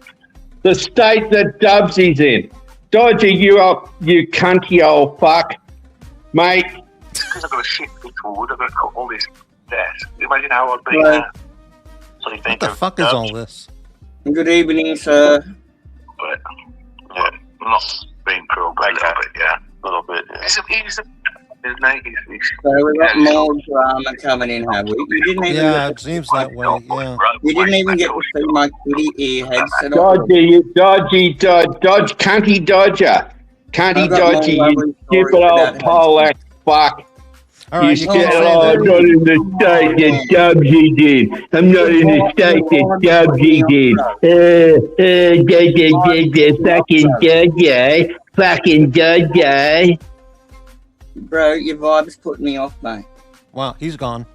The state that Dubsy's in. Dodger, you cunty old fuck, mate. Because I've got a shit piece of wood, I've got all this debt. Imagine how I'd be there. So what the fuck is all this? Good evening, sir. But, yeah, I'm not being cruel, but a little bit, yeah. His name is So we've got more drama coming in, have we? You didn't even it seems that way, yeah. You didn't even get to see my kitty ear headset. Dodgy, Dodge, cunty Dodger. Cunty Dodger, you stupid old Polak fuck. All right, you said, I'm not in the state that Dubsy did. I'm not in the state that Dubsy did. Fucking Dodger. Bro, your vibe's putting me off, mate. Wow, he's gone.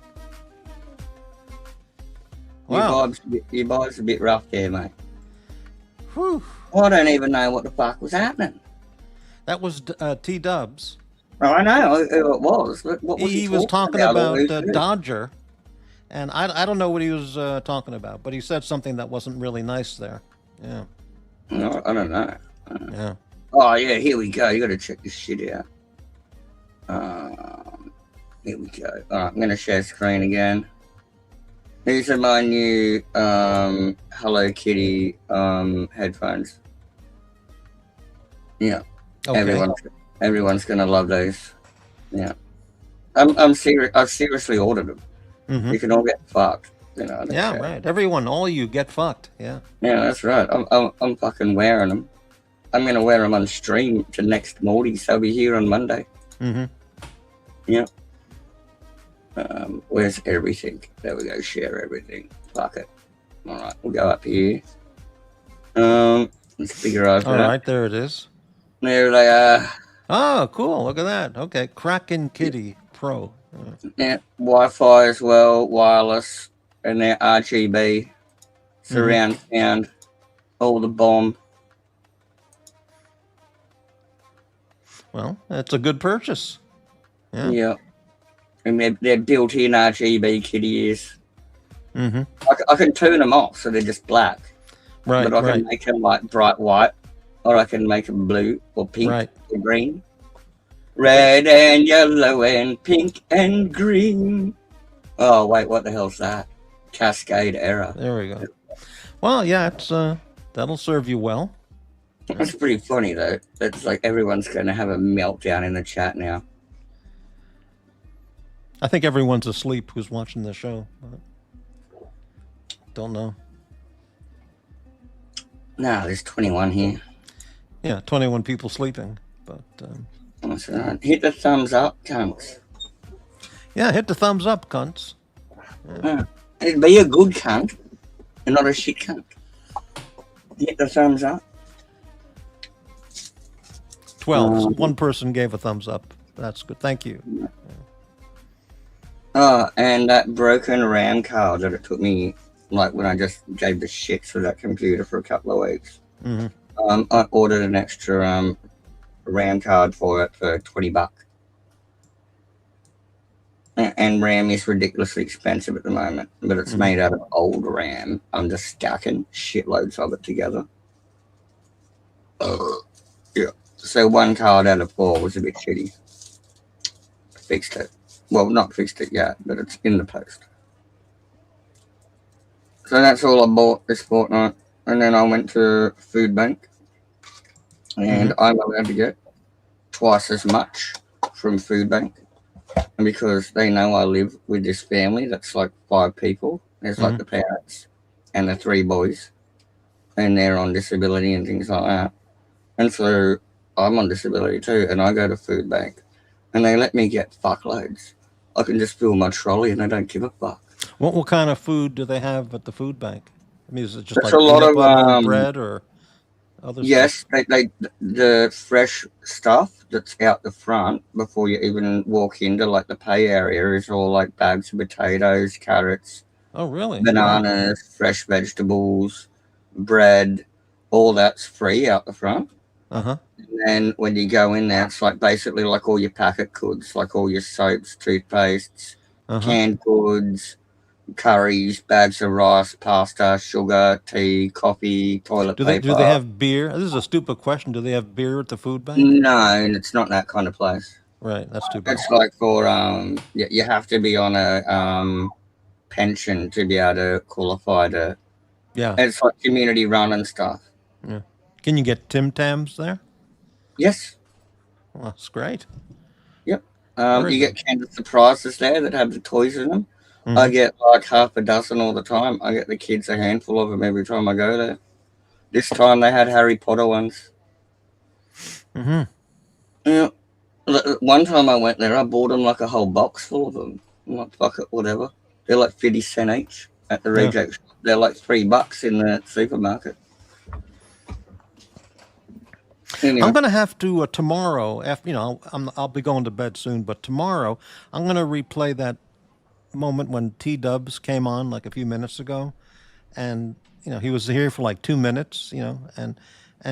Wow. Your vibe's a bit rough there, mate. Whew. I don't even know what the fuck was happening. That was T-Dubs. Oh, I know who it was. What was he was talking about Dodger, and I don't know what he was talking about, but he said something that wasn't really nice there. Yeah. No, I don't know. Yeah. Oh, yeah, here we go. You got to check this shit out. Here we go. All right, I'm going to share screen again. These are my new Hello Kitty headphones. Yeah. Okay. Everyone's gonna love those. Yeah. I'm serious. I've seriously ordered them. Mm-hmm. You can all get fucked. Yeah, right. Everyone, all you get fucked. Yeah. Yeah, that's right. I'm fucking wearing them. I'm gonna wear them on stream to next Morty's. I'll be here on Monday. Mm-hmm. Yeah. Where's everything? There we go. Share everything. Fuck it. All right, we'll go up here. Let's figure out. All right, there it is. There they are. Oh, cool. Look at that. Okay. Kraken Kitty Pro. Yeah, Wi-Fi as well, wireless, and they're RGB, surround sound. all the bomb. Well, that's a good purchase. Yeah. Yeah. And they're built-in RGB kitty ears. Mm-hmm. I can turn them off so they're just black. Right, but I can right. make them like bright white, or I can make them blue or pink or green. Red and yellow and pink and green. Oh, wait, what the hell's that? Cascade error. There we go. Well, yeah, it's that'll serve you well. That's pretty funny, though. It's like everyone's going to have a meltdown in the chat now. I think everyone's asleep who's watching the show. But don't know. No, there's 21 here. Yeah, 21 people sleeping. But that's right. Hit the thumbs up, cunts. Yeah, hit the thumbs up, cunts. Yeah. Be a good cunt and not a shit cunt. Hit the thumbs up. 12. One person gave a thumbs up. That's good. Thank you. Yeah. Oh, and that broken RAM card that it took me, like when I just gave the shit for that computer for a couple of weeks. Mm-hmm. I ordered an extra RAM card for it for $20. And RAM is ridiculously expensive at the moment, but it's made out of old RAM. I'm just stacking shitloads of it together. Yeah. So one card out of 4 was a bit shitty. Fixed it. Well, not fixed it yet, but it's in the post. So that's all I bought this fortnight. And then I went to Food Bank. And I'm allowed to get twice as much from Food Bank. And because they know I live with this family that's like 5 people. There's like the parents and the 3 boys. And they're on disability and things like that. And so I'm on disability too. And I go to Food Bank. And they let me get fuckloads. I can just fill my trolley and I don't give a fuck. What kind of food do they have at the food bank? I mean, is it just There's like a lot of and bread or other yes, stuff? the fresh stuff that's out the front before you even walk into like the pay area is all like bags of potatoes, carrots. Oh, really? Bananas, fresh vegetables, bread, all that's free out the front. Uh-huh. And then when you go in there, it's like basically like all your packet goods, like all your soaps, toothpastes, canned goods, curries, bags of rice, pasta, sugar, tea, coffee, toilet paper. Do they have beer? This is a stupid question. Do they have beer at the food bank? No, and it's not that kind of place. Right, that's too bad. It's like for you have to be on a pension to be able to qualify to. Yeah. It's like community run and stuff. Yeah. Can you get Tim Tams there? Yes. Well, that's great. Yep. You get Kinder Surprises there that have the toys in them. Mm-hmm. I get like half a dozen all the time. I get the kids a handful of them every time I go there. This time they had Harry Potter ones. Yeah. One time I went there, I bought them like a whole box full of them. I'm like, fuck it, whatever. They're like 50 cents each at the reject shop. They're like $3 in the supermarket. Anyway. I'm going to have to tomorrow. After I'll be going to bed soon, but tomorrow I'm going to replay that moment when T-Dubs came on like a few minutes ago, and he was here for like 2 minutes, and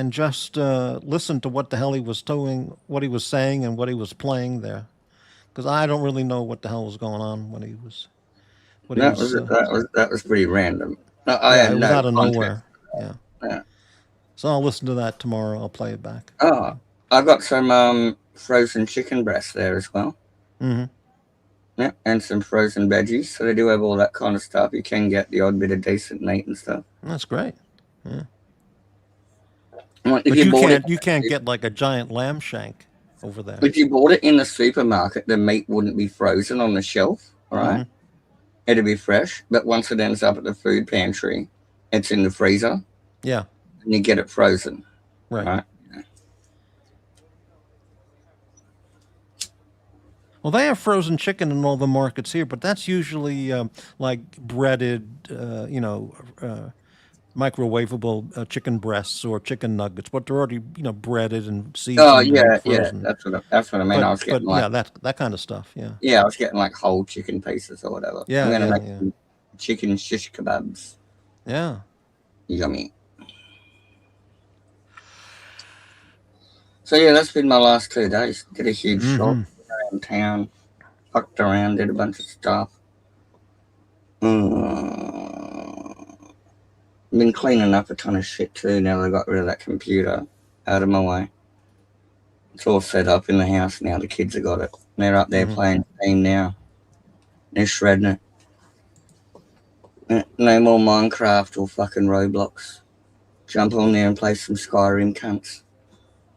just listen to what the hell he was doing, what he was saying, and what he was playing there, because I don't really know what the hell was going on when he was. That was pretty random. It was out of nowhere. Yeah. So I'll listen to that tomorrow. I'll play it back. Oh, I got some frozen chicken breasts there as well. Mm-hmm. Yeah, and some frozen veggies. So they do have all that kind of stuff. You can get the odd bit of decent meat and stuff. That's great. Yeah. But you can't get like a giant lamb shank over there. If you bought it in the supermarket, the meat wouldn't be frozen on the shelf, all right? Mm-hmm. It'd be fresh. But once it ends up at the food pantry, it's in the freezer. Yeah. And you get it frozen. Right. Well, they have frozen chicken in all the markets here, but that's usually like breaded, microwavable chicken breasts or chicken nuggets, but they're already, breaded and seasoned. Oh yeah, and frozen. That's what I mean. I was getting that kind of stuff. Yeah. Yeah, I was getting like whole chicken pieces or whatever. Yeah, I'm gonna make some chicken shish kebabs. Yeah. Yummy. So yeah, that's been my last 2 days. Did a huge shop around town, fucked around, did a bunch of stuff. Been cleaning up a ton of shit too now that I got rid of that computer out of my way. It's all set up in the house now. The kids have got it. They're up there playing Steam now. They're shredding it. No more Minecraft or fucking Roblox. Jump on there and play some Skyrim, cunts.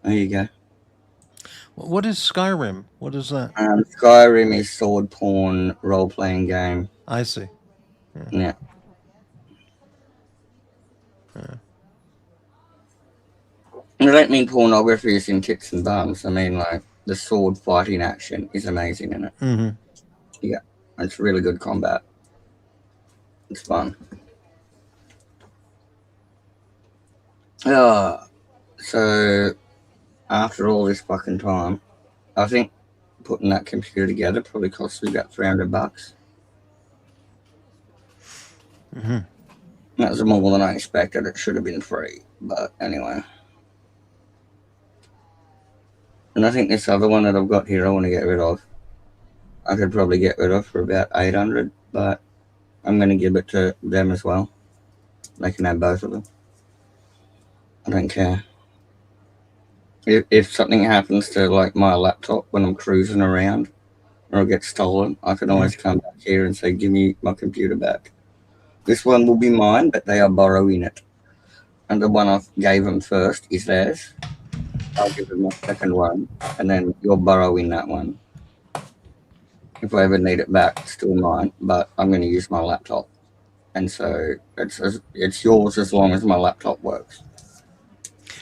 There you go. What is Skyrim? What is that? Skyrim is sword porn role-playing game. I see. Yeah. I don't mean pornography is in tits and bums. I mean, like, the sword fighting action is amazing in it. Yeah, it's really good combat. It's fun. So, after all this fucking time, I think putting that computer together probably cost me about $300. That was more than I expected. It should have been free, but anyway. And I think this other one that I've got here I want to get rid of. I could probably get rid of for about $800, but I'm going to give it to them as well. They can have both of them. I don't care. If something happens to like my laptop when I'm cruising around or it gets stolen, I can always come back here and say, give me my computer back. This one will be mine, but they are borrowing it. And the one I gave them first is theirs. I'll give them a second one, and then you're borrowing that one. If I ever need it back, it's still mine, but I'm going to use my laptop. And so it's yours as long as my laptop works.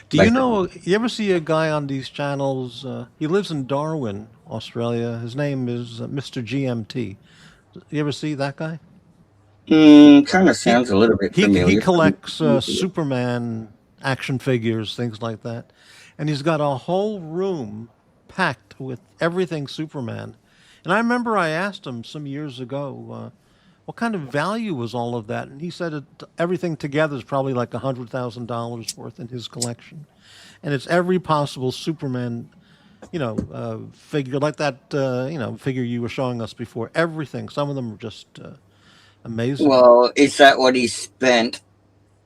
Do you know, you ever see a guy on these channels? He lives in Darwin, Australia. His name is Mr. GMT. You ever see that guy? Kind of sounds a little bit familiar. He collects Superman action figures, things like that. And he's got a whole room packed with everything Superman. And I remember I asked him some years ago, what kind of value was all of that? And he said everything together is probably like $100,000 worth in his collection. And it's every possible Superman, figure, like that, figure you were showing us before. Everything. Some of them are just amazing. Well, is that what he spent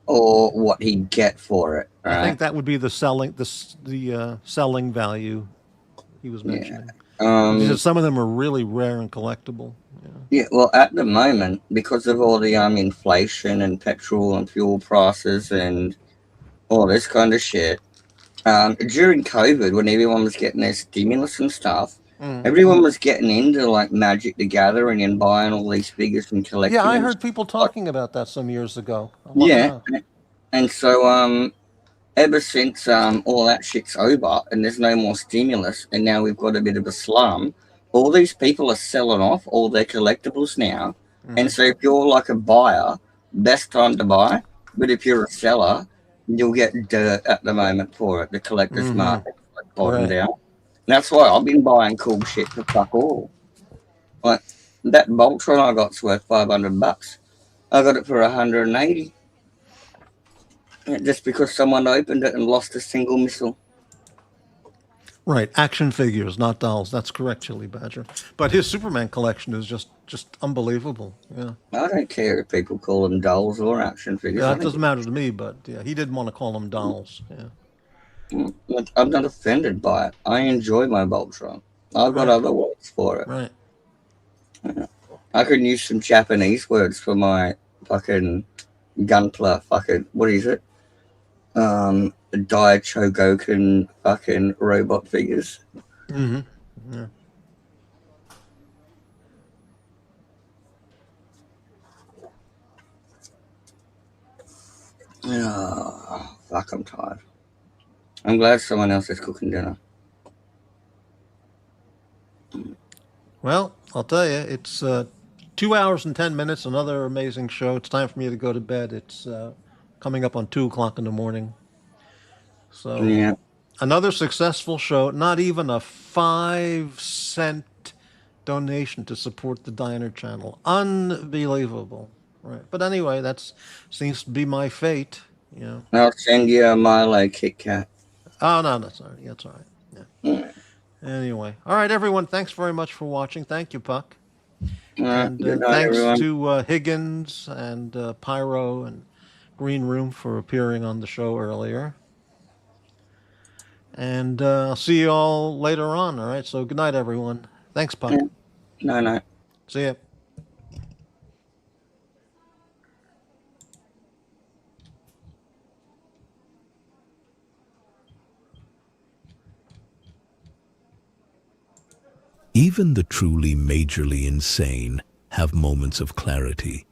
or what he'd get for it? Right? I think that would be the selling value he was mentioning. He said some of them are really rare and collectible. Yeah, well, at the moment, because of all the inflation and petrol and fuel prices and all this kind of shit, during COVID, when everyone was getting their stimulus and stuff, everyone was getting into like Magic the Gathering and buying all these figures and collecting. Yeah, I heard people talking about that some years ago. Yeah, and so ever since all that shit's over and there's no more stimulus and now we've got a bit of a slum, all these people are selling off all their collectibles now. And so if you're like a buyer, best time to buy. But if you're a seller, you'll get dirt at the moment for it. The collector's market like bottomed out. And that's why I've been buying cool shit for fuck all. Like that Voltron I got's worth $500. I got it for 180. Just because someone opened it and lost a single missile. Right, action figures, not dolls. That's correct, Chili Badger. But his Superman collection is just unbelievable. Yeah, I don't care if people call them dolls or action figures. Yeah, that doesn't matter to me. But yeah, he didn't want to call them dolls. Yeah, I'm not offended by it. I enjoy my Voltron. I've got other words for it. Right. Yeah. I could use some Japanese words for my fucking Gunpla. Fucking what is it? Dai Chogokin fucking robot figures. Yeah. Oh, fuck, I'm tired. I'm glad someone else is cooking dinner. Well, I'll tell you, it's 2 hours and 10 minutes, another amazing show. It's time for me to go to bed. It's coming up on 2 o'clock in the morning. So yeah, another successful show. Not even a 5-cent donation to support the Diner Channel. Unbelievable. Right. But anyway, that seems to be my fate. I'll send you a Milo Kit Kat. Oh, no, that's all right. That's all right. Anyway, all right, everyone. Thanks very much for watching. Thank you, Puck. And good night, thanks everyone. to Higgins and Pyro and Greenroom for appearing on the show earlier. And I'll see you all later on. All right. So good night, everyone. Thanks, Puck. Night. See ya. Even the truly majorly insane have moments of clarity.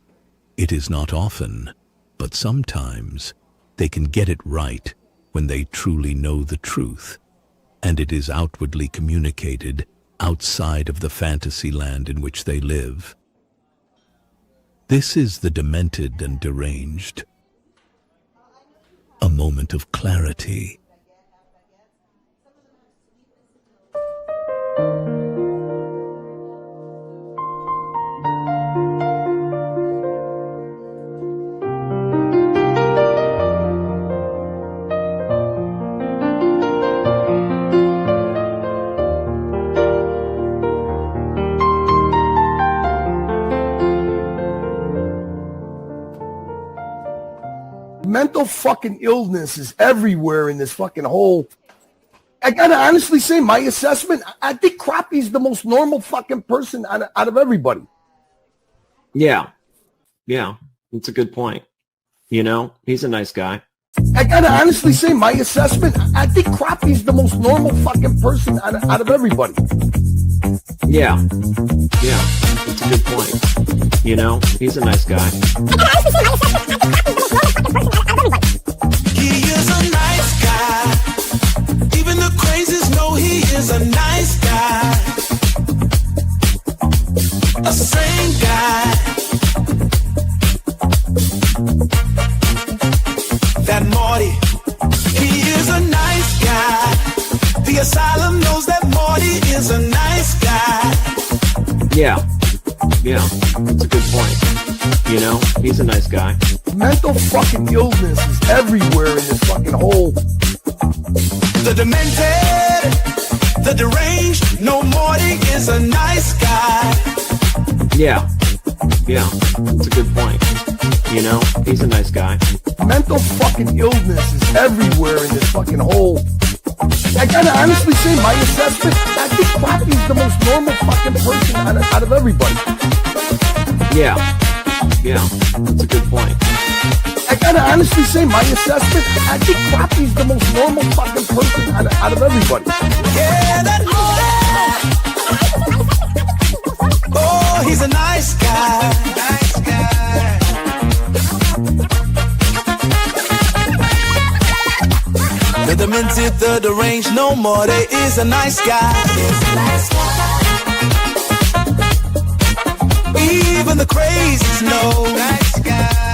It is not often, but sometimes they can get it right when they truly know the truth, and it is outwardly communicated outside of the fantasy land in which they live. This is the demented and deranged. A moment of clarity. Mental fucking illness is everywhere in this fucking whole. I gotta honestly say, my assessment, I think Crappie's the most normal fucking person out of everybody. Yeah. It's a good point. You know, he's a nice guy. I gotta honestly say, my assessment, I think Crappie's the most normal fucking person out of everybody. Yeah, it's a good point. You know, he's a nice guy. He is a nice guy. Even the crazies know he is a nice guy. A sane guy. That Morty, he is a nice guy. The asylum knows that Morty is a nice guy. Yeah, it's a good point. You know, he's a nice guy. Mental fucking illness is everywhere in this fucking whole. The demented, the deranged, no Morty is a nice guy. Yeah, it's a good point. You know, he's a nice guy. Mental fucking illness is everywhere in this fucking whole. I gotta honestly say, my assessment, I think Crappie's the most normal fucking person out of everybody. Yeah, it's a good point. I gotta honestly say, my assessment, I think Crappie's the most normal fucking person out of everybody. Yeah, that Morty. Oh, he's a nice guy. Nice guy. The demented, the deranged, no more. They is a nice guy. Even the crazies know. Nice guy.